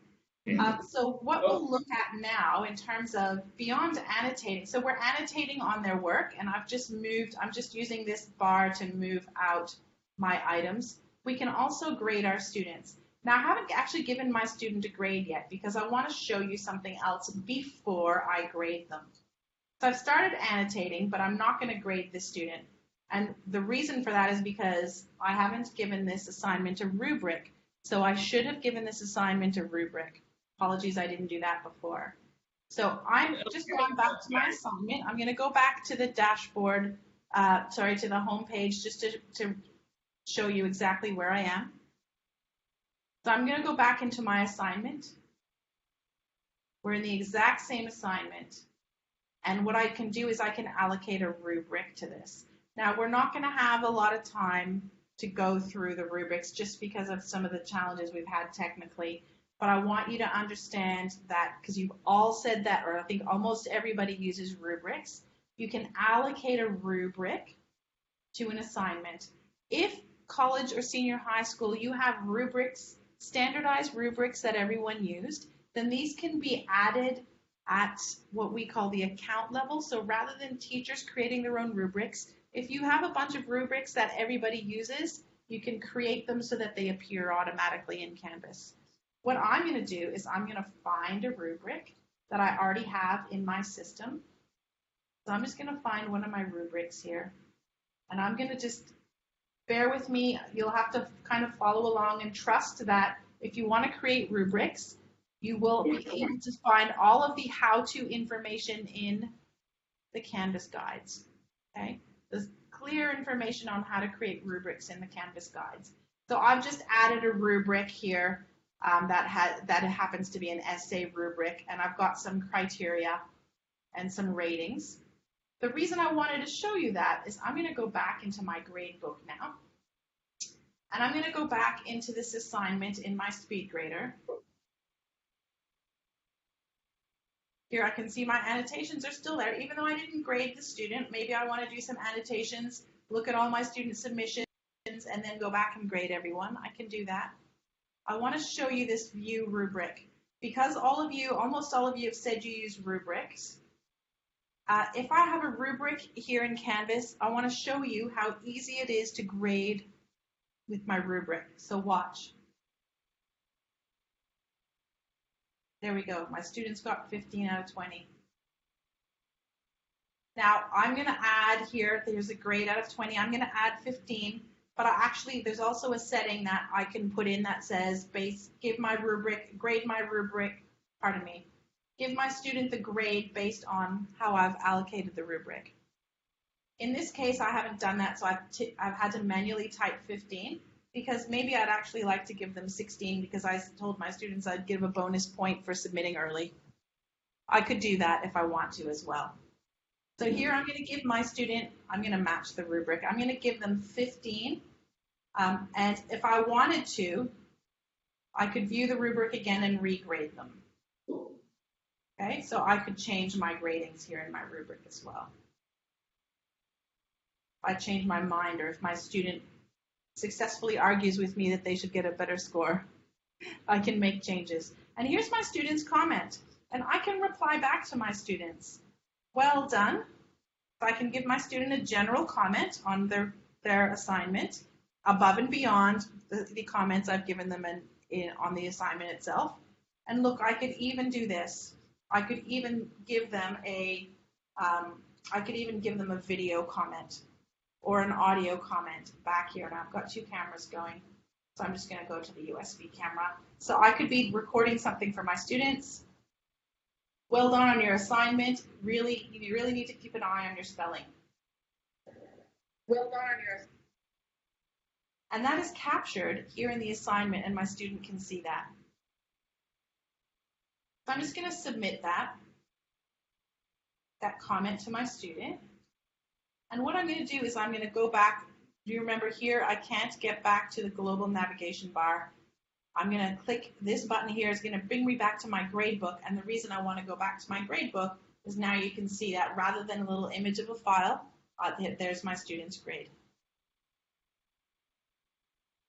So what we'll look at now in terms of beyond annotating, so we're annotating on their work, and I'm just using this bar to move out my items. We can also grade our students. Now, I haven't actually given my student a grade yet because I want to show you something else before I grade them. So I've started annotating, but I'm not going to grade this student. And the reason for that is because I haven't given this assignment a rubric. So I should have given this assignment a rubric. Apologies, I didn't do that before. So I'm just going back to my assignment. I'm going to go back to the dashboard, to the home page just to show you exactly where I am. So I'm going to go back into my assignment. We're in the exact same assignment. And what I can do is I can allocate a rubric to this. Now, we're not going to have a lot of time to go through the rubrics just because of some of the challenges we've had technically. But I want you to understand that, because you've all said that, or I think almost everybody uses rubrics, you can allocate a rubric to an assignment. If college or senior high school, you have rubrics, standardized rubrics that everyone used, then these can be added at what we call the account level. So rather than teachers creating their own rubrics, if you have a bunch of rubrics that everybody uses, you can create them so that they appear automatically in Canvas. What I'm going to do is I'm going to find a rubric that I already have in my system. So I'm just going to find one of my rubrics here. And I'm going to just bear with me. You'll have to kind of follow along and trust that if you want to create rubrics, you will be able to find all of the how-to information in the Canvas guides. Okay? There's clear information on how to create rubrics in the Canvas guides. So I've just added a rubric here that happens to be an essay rubric, and I've got some criteria and some ratings. The reason I wanted to show you that is I'm going to go back into my gradebook now, and I'm going to go back into this assignment in my SpeedGrader. Here I can see my annotations are still there, even though I didn't grade the student. Maybe I want to do some annotations, look at all my student submissions, and then go back and grade everyone. I can do that. I want to show you this view rubric. Because almost all of you have said you use rubrics, if I have a rubric here in Canvas, I want to show you how easy it is to grade with my rubric. So watch. There we go. My students got 15 out of 20. Now I'm going to add here, there's a grade out of 20. I'm going to add 15, but there's also a setting that I can put in that says give my student the grade based on how I've allocated the rubric. In this case, I haven't done that, so I've had to manually type 15, because maybe I'd actually like to give them 16 because I told my students I'd give a bonus point for submitting early. I could do that if I want to as well. So here I'm going to give my student, I'm going to match the rubric, I'm going to give them 15, and if I wanted to, I could view the rubric again and regrade them. Okay, so I could change my gradings here in my rubric as well. If I change my mind, or if my student successfully argues with me that they should get a better score, I can make changes. And here's my student's comment, and I can reply back to my students. Well done. So I can give my student a general comment on their assignment above and beyond the comments I've given them on the assignment itself. And look, I could even do this. I could even give them a video comment or an audio comment back here. And I've got two cameras going, so I'm just going to go to the USB camera. So I could be recording something for my students. Well done on your assignment. You really need to keep an eye on your spelling. Well done on your assignment. And that is captured here in the assignment, and my student can see that. So I'm just going to submit that comment to my student. And what I'm going to do is I'm going to go back. Do you remember here, I can't get back to the global navigation bar. I'm going to click this button here. It's going to bring me back to my gradebook. And the reason I want to go back to my gradebook is now you can see that rather than a little image of a file, there's my student's grade.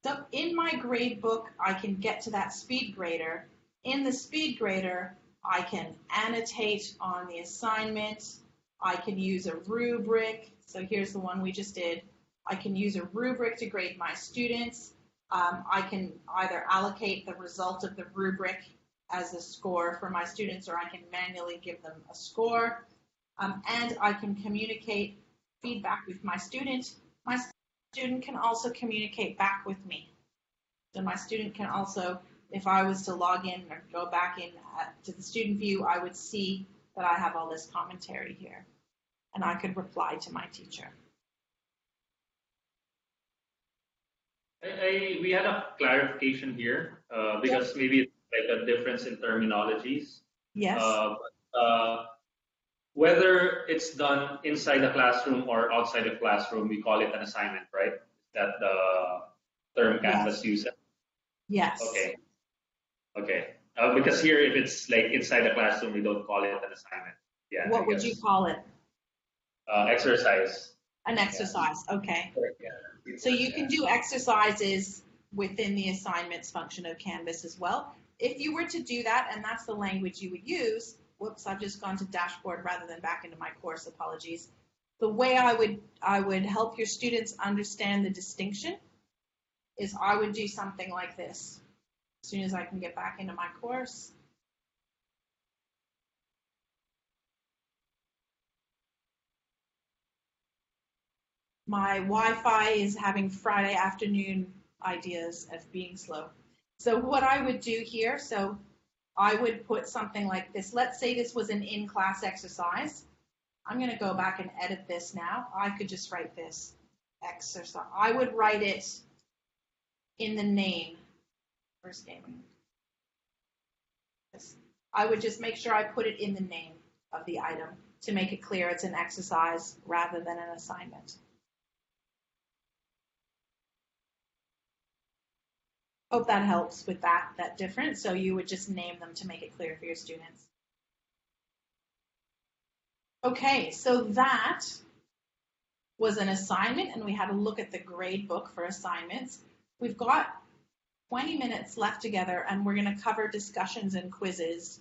So in my gradebook, I can get to that SpeedGrader. In the SpeedGrader, I can annotate on the assignment. I can use a rubric. So here's the one we just did. I can use a rubric to grade my students. I can either allocate the result of the rubric as a score for my students, or I can manually give them a score. And I can communicate feedback with my student. My student can also communicate back with me. So my student can also, if I was to log in or go back in to the student view, I would see that I have all this commentary here. And I could reply to my teacher. We had a clarification here because maybe it's like a difference in terminologies. Yes. Whether it's done inside the classroom or outside the classroom, we call it an assignment, right? that the term Canvas uses? Yes. Okay. Okay. Because here, if it's like inside the classroom, we don't call it an assignment. Yeah. What would you call it? Exercise. An exercise. Okay. Yeah. So you can do exercises within the assignments function of Canvas as well. If you were to do that, and that's the language you would use, whoops, I've just gone to dashboard rather than back into my course, apologies. The way I would help your students understand the distinction is I would do something like this. As soon as I can get back into my course. My Wi-Fi is having Friday afternoon ideas of being slow. So what I would do here, so I would put something like this. Let's say this was an in-class exercise. I'm going to go back and edit this now. I could just write this exercise. I would write it in the name. Where's gaming? I would just make sure I put it in the name of the item to make it clear it's an exercise rather than an assignment. Hope that helps with that difference. So you would just name them to make it clear for your students. Okay, so that was an assignment, and we had a look at the grade book for assignments. We've got 20 minutes left together, and we're going to cover discussions and quizzes.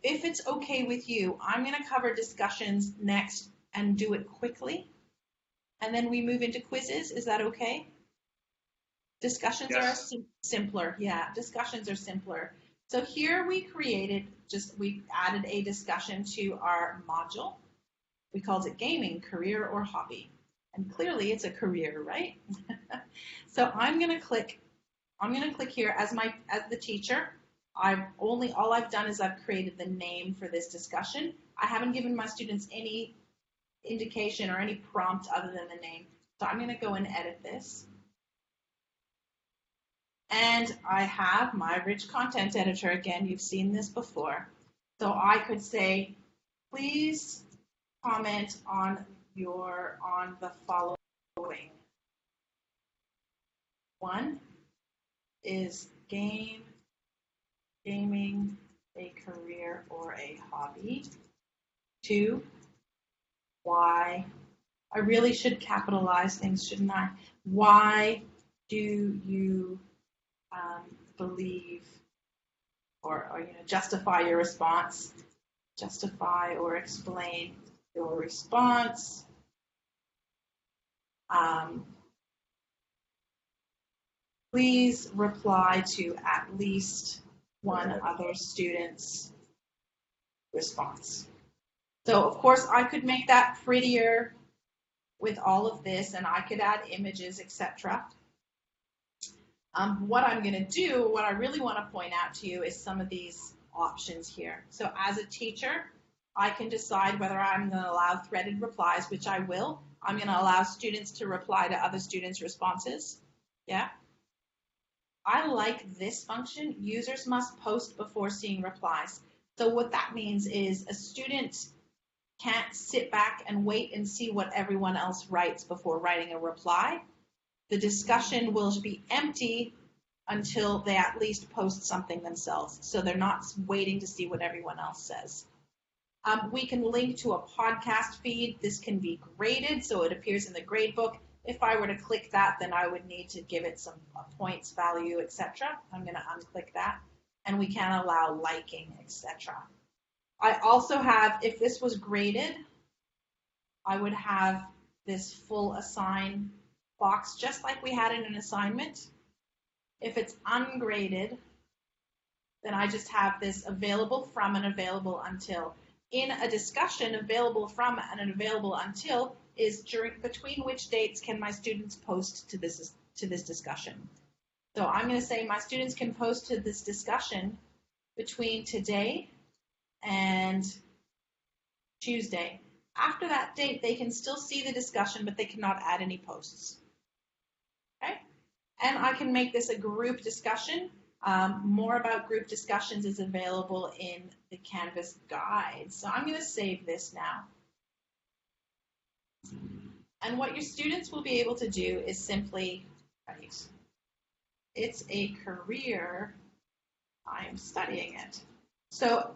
If it's okay with you, I'm going to cover discussions next and do it quickly, and then we move into quizzes. Is that okay? Discussions Yes. are simpler. Yeah, discussions are simpler. So here we added a discussion to our module. We called it gaming, career, or hobby. And clearly it's a career, right? So I'm going to click here as the teacher. All I've done is I've created the name for this discussion. I haven't given my students any indication or any prompt other than the name. So I'm going to go and edit this. And I have my rich content editor. Again, you've seen this before. So I could say, please comment on the following. One, is gaming a career or a hobby? Two, why? I really should capitalize things, shouldn't I? Why do you believe or justify your response? Justify or explain your response. Please reply to at least one other student's response. So of course I could make that prettier with all of this, and I could add images, etc. What I'm going to do, what I really want to point out to you is some of these options here. So as a teacher, I can decide whether I'm going to allow threaded replies, which I will. I'm going to allow students to reply to other students' responses. Yeah. I like this function. Users must post before seeing replies. So what that means is a student can't sit back and wait and see what everyone else writes before writing a reply. The discussion will be empty until they at least post something themselves. So they're not waiting to see what everyone else says. We can link to a podcast feed. This can be graded, so it appears in the gradebook. If I were to click that, then I would need to give it some points value, etc. I'm going to unclick that. And we can allow liking, etc. I also have, if this was graded, I would have this full assign box, just like we had in an assignment. If it's ungraded, then I just have this available from and available until. In a discussion, available from and available until is between which dates can my students post to this discussion. So I'm going to say my students can post to this discussion between today and Tuesday. After that date, they can still see the discussion, but they cannot add any posts. Okay? And I can make this a group discussion. More about group discussions is available in the Canvas guide. So I'm going to save this now. And what your students will be able to do is simply, right, it's a career, I'm studying it. So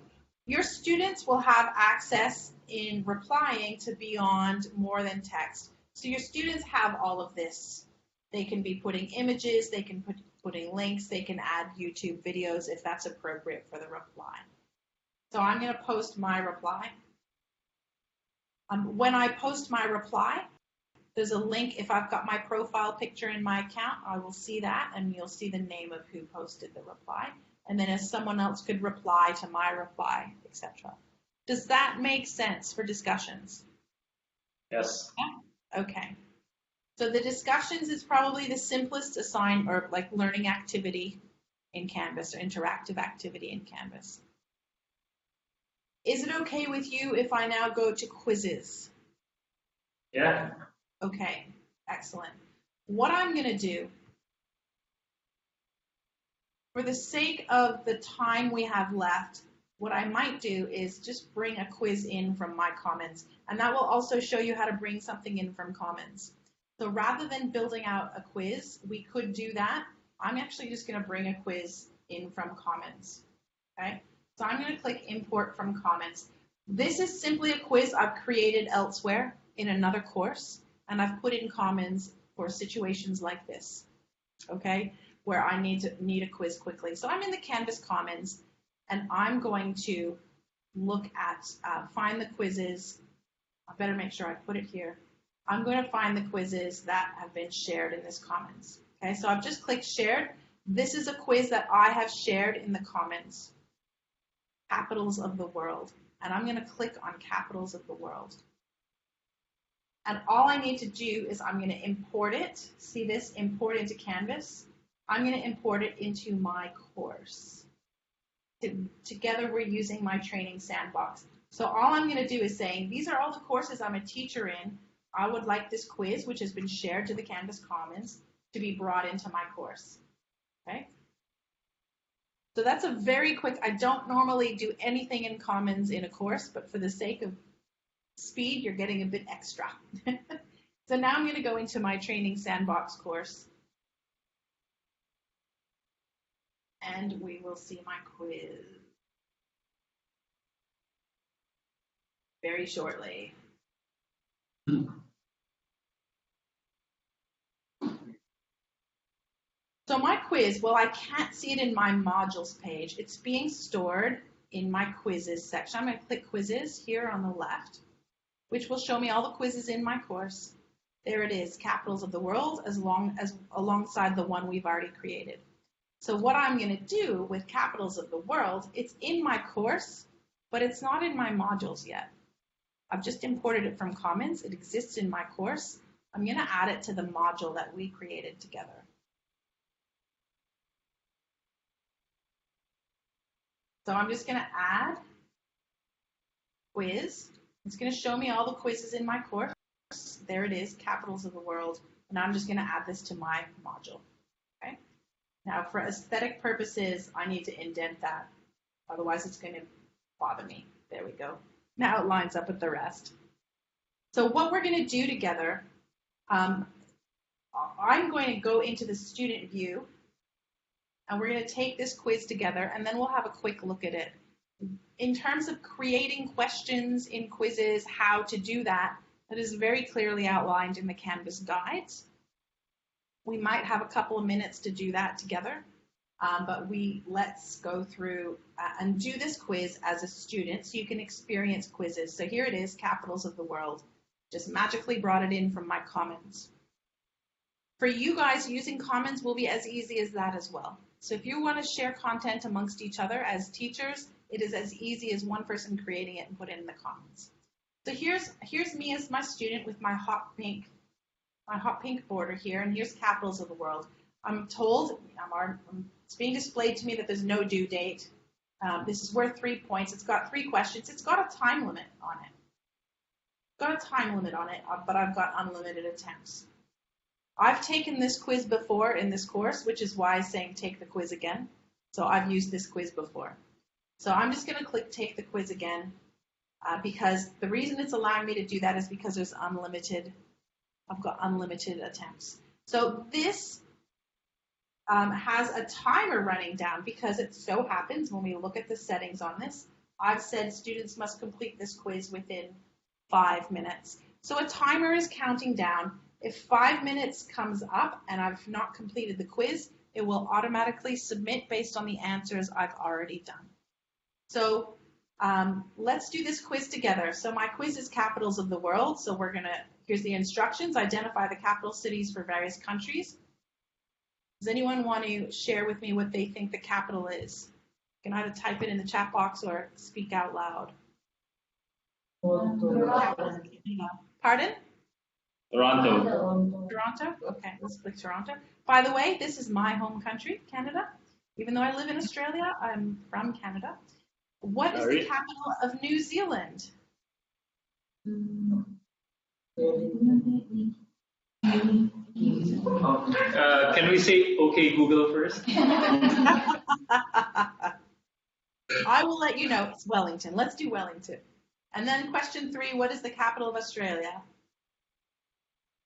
your students will have access in replying to beyond more than text. So your students have all of this. They can be putting images, they can putting links, they can add YouTube videos if that's appropriate for the reply. So I'm going to post my reply. When I post my reply, there's a link. If I've got my profile picture in my account, I will see that, and you'll see the name of who posted the reply. And then if someone else could reply to my reply, etc. Does that make sense for discussions? Yes. Yeah? Okay. So the discussions is probably the simplest assign or like learning activity in Canvas or interactive activity in Canvas. Is it okay with you if I now go to quizzes? Yeah. Okay, excellent. What I'm going to do, for the sake of the time we have left, what I might do is just bring a quiz in from my Commons, and that will also show you how to bring something in from Commons. So rather than building out a quiz, we could do that. I'm actually just going to bring a quiz in from Commons, okay? So I'm going to click Import from Commons. This is simply a quiz I've created elsewhere in another course, and I've put in Commons for situations like this, okay, where I need a quiz quickly. So I'm in the Canvas Commons, and I'm going to look at, find the quizzes. I better make sure I put it here. I'm going to find the quizzes that have been shared in this Commons. Okay, so I've just clicked Shared. This is a quiz that I have shared in the Commons. Capitals of the world. And I'm going to click on Capitals of the world. And all I need to do is I'm going to import it. See this? Import into Canvas. I'm going to import it into my course. Together we're using my training sandbox. So all I'm going to do is saying, these are all the courses I'm a teacher in. I would like this quiz, which has been shared to the Canvas Commons, to be brought into my course. Okay? So that's a very quick, I don't normally do anything in Commons in a course, but for the sake of speed, you're getting a bit extra. So now I'm going to go into my training sandbox course. And we will see my quiz very shortly. So my quiz, well, I can't see it in my modules page. It's being stored in my quizzes section. I'm going to click quizzes here on the left, which will show me all the quizzes in my course. There it is, Capitals of the World, alongside the one we've already created. So what I'm going to do with Capitals of the World, it's in my course, but it's not in my modules yet. I've just imported it from Commons. It exists in my course. I'm going to add it to the module that we created together. So I'm just going to add quiz. It's going to show me all the quizzes in my course. There it is, Capitals of the World. And I'm just going to add this to my module. Okay. Now, for aesthetic purposes, I need to indent that. Otherwise, it's going to bother me. There we go. Now it lines up with the rest. So what we're going to do together, I'm going to go into the student view, and we're going to take this quiz together, and then we'll have a quick look at it. In terms of creating questions in quizzes, how to do that, that is very clearly outlined in the Canvas guides. We might have a couple of minutes to do that together, but let's go through and do this quiz as a student so you can experience quizzes. So here it is, Capitals of the World. Just magically brought it in from my Commons. For you guys, using Commons will be as easy as that as well. So if you want to share content amongst each other as teachers, it is as easy as one person creating it and put it in the Commons. So here's me as my student with my hot pink border here, and here's Capitals of the World. I'm told, it's being displayed to me that there's no due date. This is worth 3 points. It's got 3 questions. It's got a time limit on it. But I've got unlimited attempts. I've taken this quiz before in this course, which is why I'm saying take the quiz again. So I've used this quiz before. So I'm just going to click take the quiz again because the reason it's allowing me to do that is because there's unlimited I've got unlimited attempts. So this has a timer running down because it so happens when we look at the settings on this, I've said students must complete this quiz within 5 minutes. So a timer is counting down. If 5 minutes comes up and I've not completed the quiz, it will automatically submit based on the answers I've already done. So let's do this quiz together. So my quiz is capitals of the world. So here's the instructions. Identify the capital cities for various countries. Does anyone want to share with me what they think the capital is? You can either type it in the chat box or speak out loud. Pardon? Toronto. Toronto? Okay, let's click Toronto. By the way, this is my home country, Canada. Even though I live in Australia, I'm from Canada. What is the capital of New Zealand? Can we say okay Google first? I will let you know. It's Wellington. Let's do Wellington. And then question 3, what is the capital of Australia?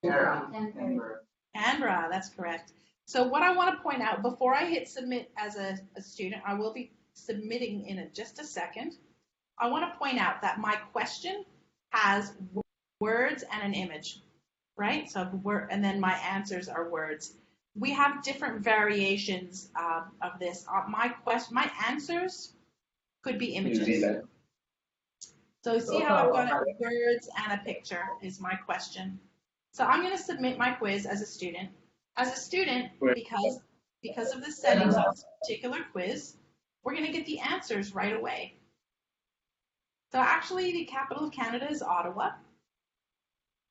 Canberra, that's correct. So what I want to point out, before I hit submit as a student, I will be submitting in just a second. I want to point out that my question has words and an image, right? So and then my answers are words. We have different variations of this. My answers could be images. So see how I've got words and a picture is my question. So I'm going to submit my quiz as a student. As a student, because of the settings of this particular quiz, we're going to get the answers right away. So actually, the capital of Canada is Ottawa.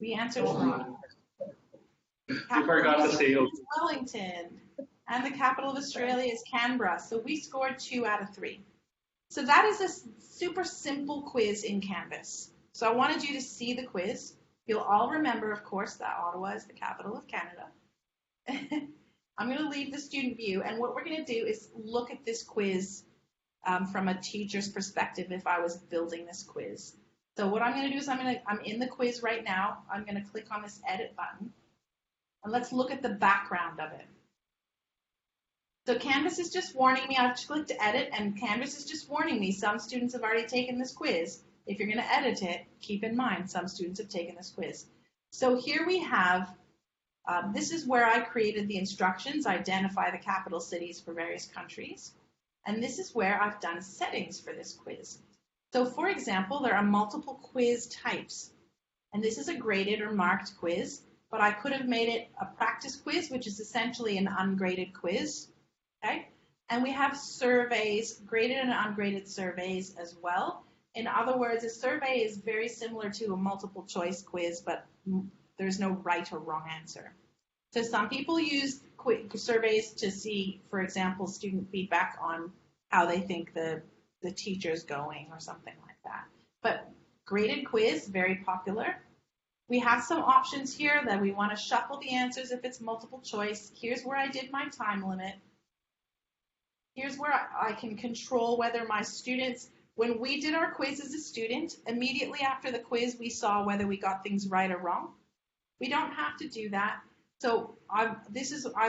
We answered wrong. You forgot to say Wellington. And the capital of Australia is Canberra. So we scored 2 out of 3. So that is a super simple quiz in Canvas. So I wanted you to see the quiz. You'll all remember, of course, that Ottawa is the capital of Canada. I'm going to leave the student view, and what we're going to do is look at this quiz from a teacher's perspective if I was building this quiz. So what I'm going to do is I'm in the quiz right now. I'm going to click on this edit button, and let's look at the background of it. So Canvas is just warning me. I've clicked edit, and Canvas is just warning me some students have already taken this quiz. If you're going to edit it, keep in mind some students have taken this quiz. So here we have, this is where I created the instructions, identify the capital cities for various countries. And this is where I've done settings for this quiz. So for example, there are multiple quiz types. And this is a graded or marked quiz, but I could have made it a practice quiz, which is essentially an ungraded quiz. Okay? And we have surveys, graded and ungraded surveys as well. In other words, a survey is very similar to a multiple choice quiz, but there's no right or wrong answer. So some people use surveys to see, for example, student feedback on how they think the teacher's going or something like that. But graded quiz, very popular. We have some options here that we want to shuffle the answers if it's multiple choice. Here's where I did my time limit. Here's where I can control whether my students, when we did our quiz as a student, immediately after the quiz, we saw whether we got things right or wrong. We don't have to do that. So I've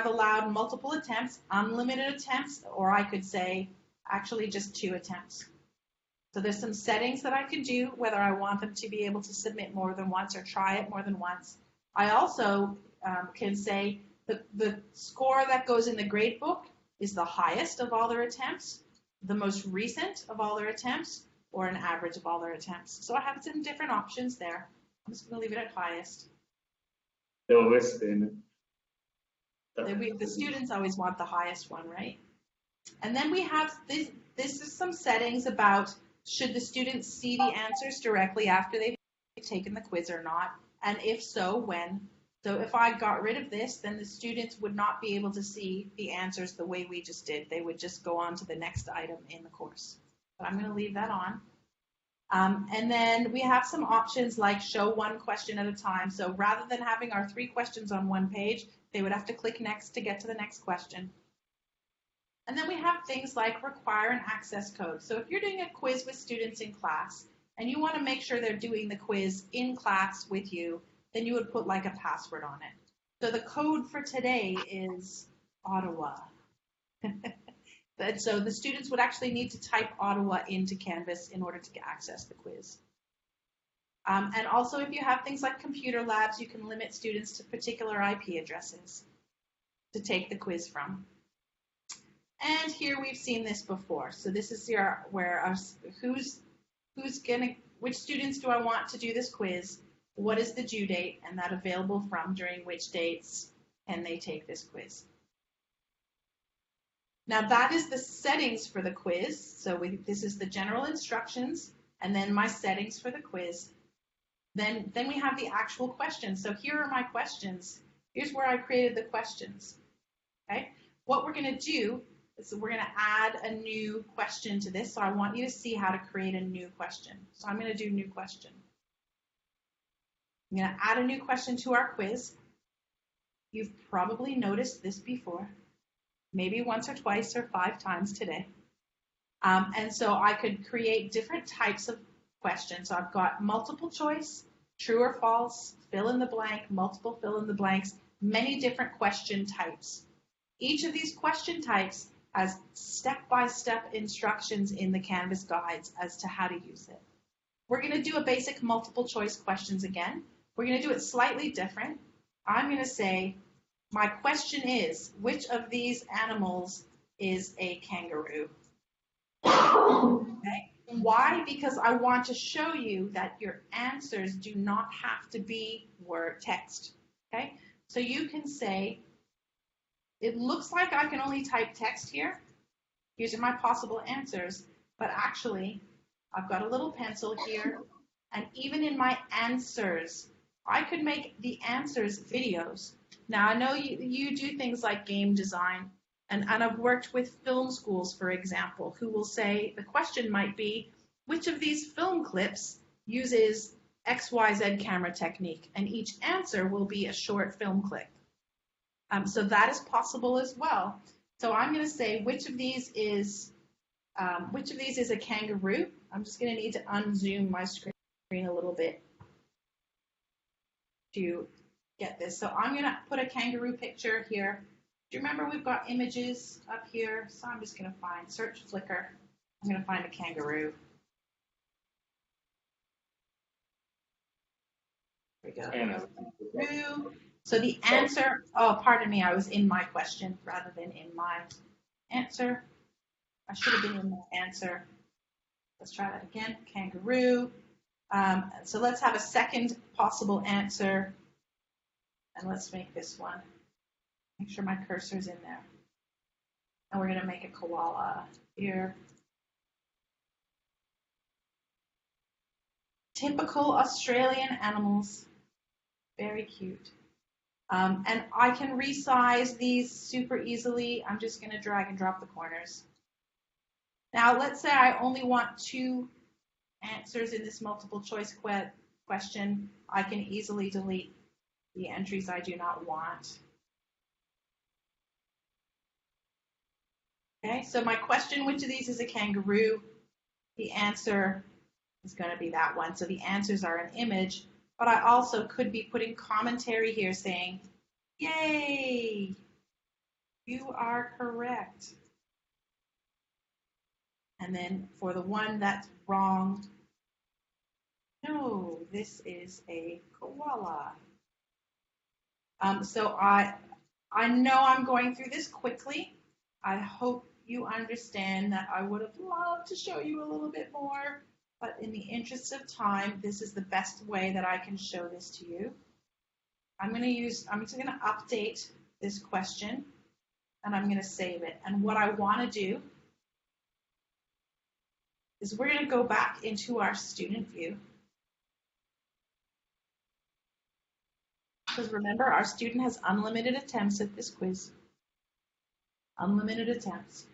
allowed multiple attempts, unlimited attempts, or I could say actually just 2 attempts. So there's some settings that I can do, whether I want them to be able to submit more than once or try it more than once. I also can say the score that goes in the gradebook is the highest of all their attempts, the most recent of all their attempts, or an average of all their attempts. So I have some different options there. I'm just going to leave it at highest. The students always want the highest one, right? And then we have this is some settings about should the students see the answers directly after they've taken the quiz or not, and if so, when. So if I got rid of this, then the students would not be able to see the answers the way we just did. They would just go on to the next item in the course. But I'm going to leave that on. And then we have some options like show 1 question at a time. So rather than having our 3 questions on 1 page, they would have to click next to get to the next question. And then we have things like require an access code. So if you're doing a quiz with students in class and you want to make sure they're doing the quiz in class with you, then you would put like a password on it. So the code for today is Ottawa. And so the students would actually need to type Ottawa into Canvas in order to access the quiz. And also, if you have things like computer labs, you can limit students to particular IP addresses to take the quiz from. And here we've seen this before. So this is which students do I want to do this quiz? What is the due date and that available from, during which dates can they take this quiz? Now that is the settings for the quiz. So this is the general instructions and then my settings for the quiz. Then we have the actual questions. So here are my questions. Here's where I created the questions. Okay. What we're going to do is we're going to add a new question to this. So I want you to see how to create a new question. So I'm going to do new question. I'm going to add a new question to our quiz. You've probably noticed this before, maybe once or twice or 5 times today. And so I could create different types of questions. So I've got multiple choice, true or false, fill in the blank, multiple fill in the blanks, many different question types. Each of these question types has step-by-step instructions in the Canvas guides as to how to use it. We're going to do a basic multiple choice questions again. We're going to do it slightly different. I'm going to say, my question is, which of these animals is a kangaroo? Okay. Why? Because I want to show you that your answers do not have to be word text. Okay. So you can say, it looks like I can only type text here. Here's my possible answers, but actually I've got a little pencil here, and even in my answers, I could make the answers videos. Now I know you do things like game design, and I've worked with film schools, for example, who will say the question might be, which of these film clips uses XYZ camera technique? And each answer will be a short film clip. So that is possible as well. So I'm going to say, which of these is a kangaroo? I'm just going to need to unzoom my screen a little bit to get this. So I'm going to put a kangaroo picture here. Do you remember we've got images up here? So I'm just going to search Flickr. I'm going to find a kangaroo. There we go. Kangaroo. So the answer, oh, pardon me, I was in my question rather than in my answer. I should have been in my answer. Let's try that again. Kangaroo. So let's have a second possible answer. And let's make this one. Make sure my cursor's in there. And we're going to make a koala here. Typical Australian animals. Very cute. And I can resize these super easily. I'm just going to drag and drop the corners. Now, let's say I only want 2 answers in this multiple choice question. I can easily delete the entries I do not want. Okay, so my question, which of these is a kangaroo? The answer is going to be that one. So the answers are an image, but I also could be putting commentary here saying, yay, you are correct. And then for the one that's wrong, no, this is a koala. So I know I'm going through this quickly. I hope you understand that I would have loved to show you a little bit more, but in the interest of time, this is the best way that I can show this to you. I'm just going to update this question, and I'm going to save it. And what I want to do is we're going to go back into our student view. Because remember, our student has unlimited attempts at this quiz. Unlimited attempts.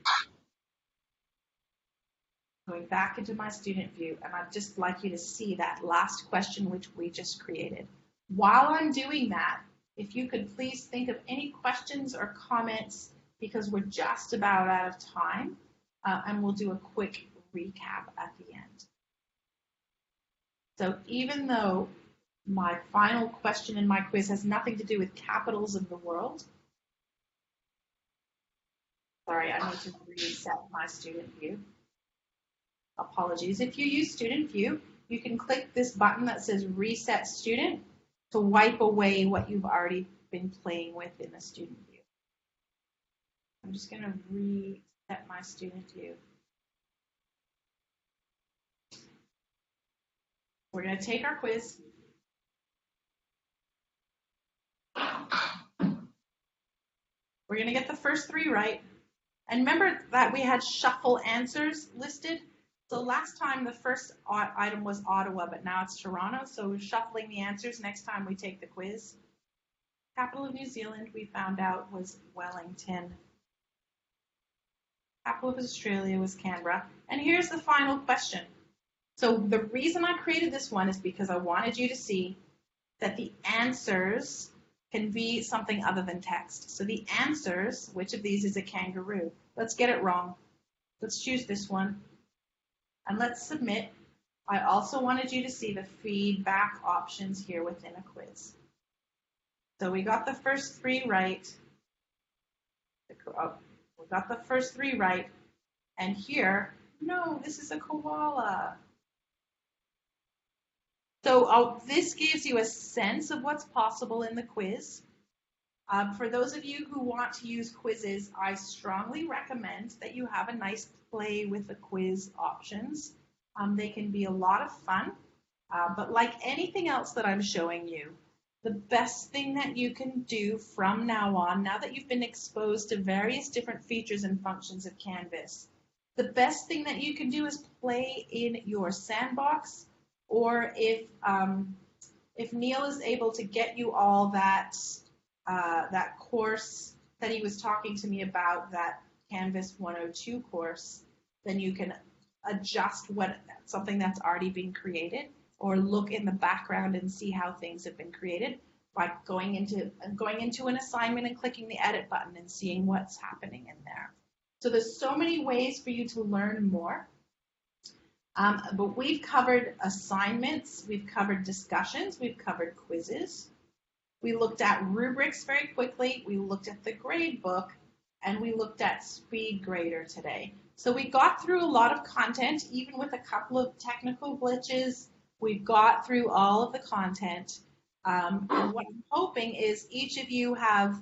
Going back into my student view, and I'd just like you to see that last question which we just created. While I'm doing that, if you could please think of any questions or comments, because we're just about out of time, and we'll do a quick recap at the end. So even though My final question in my quiz has nothing to do with capitals of the world. Sorry, I need to reset my student view. Apologies. If you use student view, you can click this button that says reset student to wipe away what you've already been playing with in the student view. I'm just going to reset my student view. We're going to take our quiz. We're going to get the first 3 right. And remember that we had shuffle answers listed. So last time the first item was Ottawa, but now it's Toronto. So we're shuffling the answers next time we take the quiz. Capital of New Zealand, we found out, was Wellington. Capital of Australia was Canberra. And here's the final question. So the reason I created this one is because I wanted you to see that the answers can be something other than text. So the answers, which of these is a kangaroo? Let's get it wrong. Let's choose this one. And let's submit. I also wanted you to see the feedback options here within a quiz. So we got the first 3 right. We got the first 3 right. And here, no, this is a koala. So this gives you a sense of what's possible in the quiz. For those of you who want to use quizzes, I strongly recommend that you have a nice play with the quiz options. They can be a lot of fun, but like anything else that I'm showing you, the best thing that you can do from now on, now that you've been exposed to various different features and functions of Canvas, the best thing that you can do is play in your sandbox, or if Neil is able to get you all that course that he was talking to me about, that Canvas 102 course, then you can adjust something that's already been created, or look in the background and see how things have been created by going into an assignment and clicking the edit button and seeing what's happening in there. So there's so many ways for you to learn more. But we've covered assignments, we've covered discussions, we've covered quizzes. We looked at rubrics very quickly, we looked at the Gradebook, and we looked at SpeedGrader today. So we got through a lot of content, even with a couple of technical glitches. We got through all of the content. And what I'm hoping is each of you have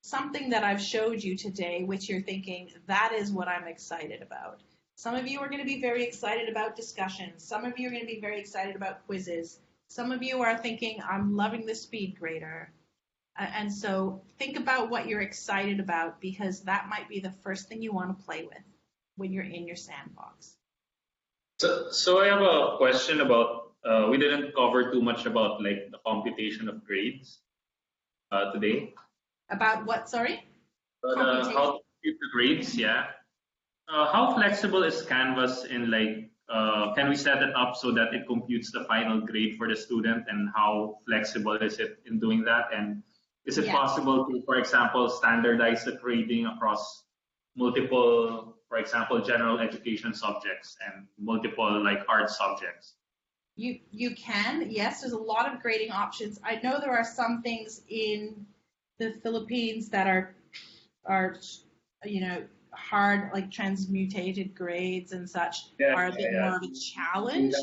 something that I've showed you today, which you're thinking, that is what I'm excited about. Some of you are going to be very excited about discussions. Some of you are going to be very excited about quizzes. Some of you are thinking, I'm loving the SpeedGrader. And so think about what you're excited about, because that might be the first thing you want to play with when you're in your sandbox. So I have a question about, we didn't cover too much about like the computation of grades today. About what, sorry? How to compute the grades, yeah. How flexible is Canvas in like, can we set it up so that it computes the final grade for the student, and how flexible is it in doing that? And is it possible to, for example, standardize the grading across multiple, for example, general education subjects and multiple like art subjects? You can, yes, there's a lot of grading options. I know there are some things in the Philippines that are hard, like transmutated grades and such are a bit more of a challenge.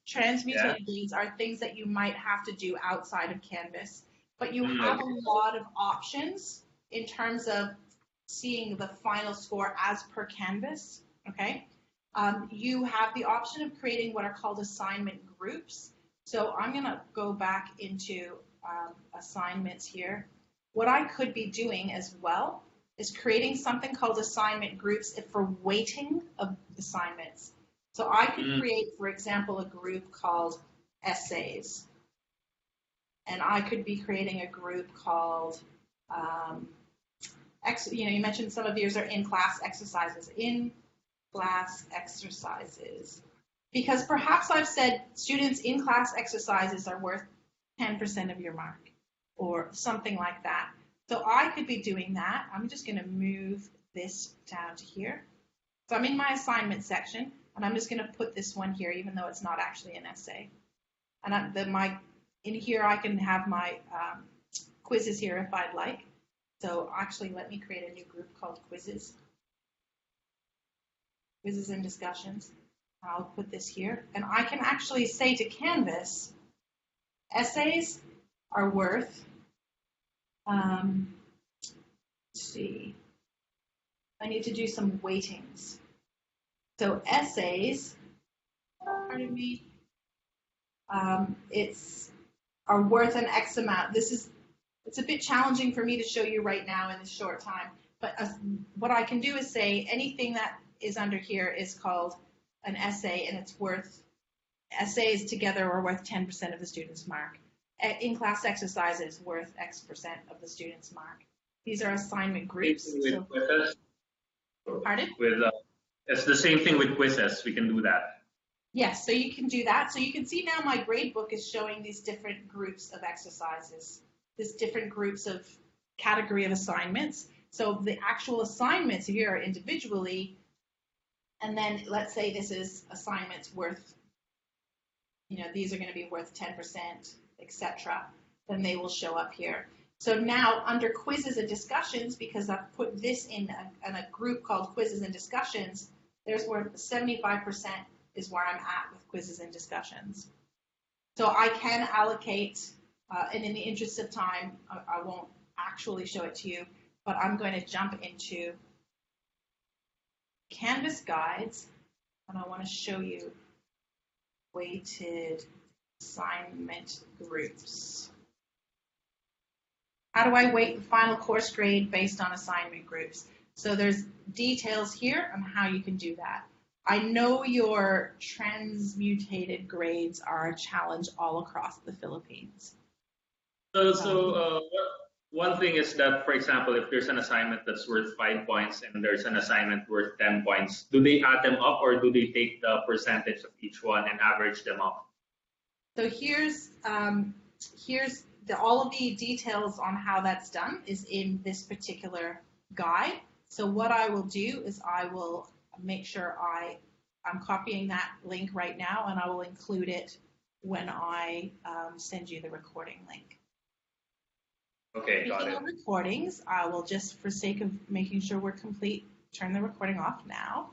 Transmutated grades are things that you might have to do outside of Canvas, but you have a lot of options in terms of seeing the final score as per Canvas, okay? You have the option of creating what are called assignment groups. So I'm going to go back into assignments here. What I could be doing as well is creating something called assignment groups for weighting of assignments. So I could create, for example, a group called essays. And I could be creating a group called, you mentioned some of yours are in-class exercises. In-class exercises. Because perhaps I've said students in-class exercises are worth 10% of your mark, or something like that. So I could be doing that. I'm just going to move this down to here. So I'm in my assignment section, and I'm just going to put this one here, even though it's not actually an essay. And in here I can have my quizzes here if I'd like. So actually, let me create a new group called quizzes. Quizzes and discussions. I'll put this here. And I can actually say to Canvas, essays are worth, let's see, I need to do some weightings. So essays, pardon me, are worth an X amount. It's a bit challenging for me to show you right now in this short time, but what I can do is say anything that is under here is called an essay, and it's worth, essays together are worth 10% of the student's mark. In-class exercises worth X% of the student's mark. These are assignment groups. With quizzes? Pardon? It's the same thing with quizzes. We can do that. Yes, so you can do that. So you can see now my gradebook is showing these different groups of exercises, these different groups of category of assignments. So the actual assignments here are individually, and then let's say this is assignments worth, these are going to be worth 10%, etc. Then they will show up here. So now under quizzes and discussions, because I've put this in a group called quizzes and discussions, there's where 75% is where I'm at with quizzes and discussions. So I can allocate, and in the interest of time, I won't actually show it to you, but I'm going to jump into Canvas guides, and I want to show you weighted assignment groups. How do I weight the final course grade based on assignment groups? So there's details here on how you can do that. I know your transmutated grades are a challenge all across the Philippines. One thing is that, for example, if there's an assignment that's worth 5 points and there's an assignment worth 10 points, do they add them up or do they take the percentage of each one and average them up? So here's all of the details on how that's done is in this particular guide. So what I will do is I will make sure I'm copying that link right now, and I will include it when I send you the recording link. Okay, got it. Speaking of recordings, I will just, for sake of making sure we're complete, turn the recording off now.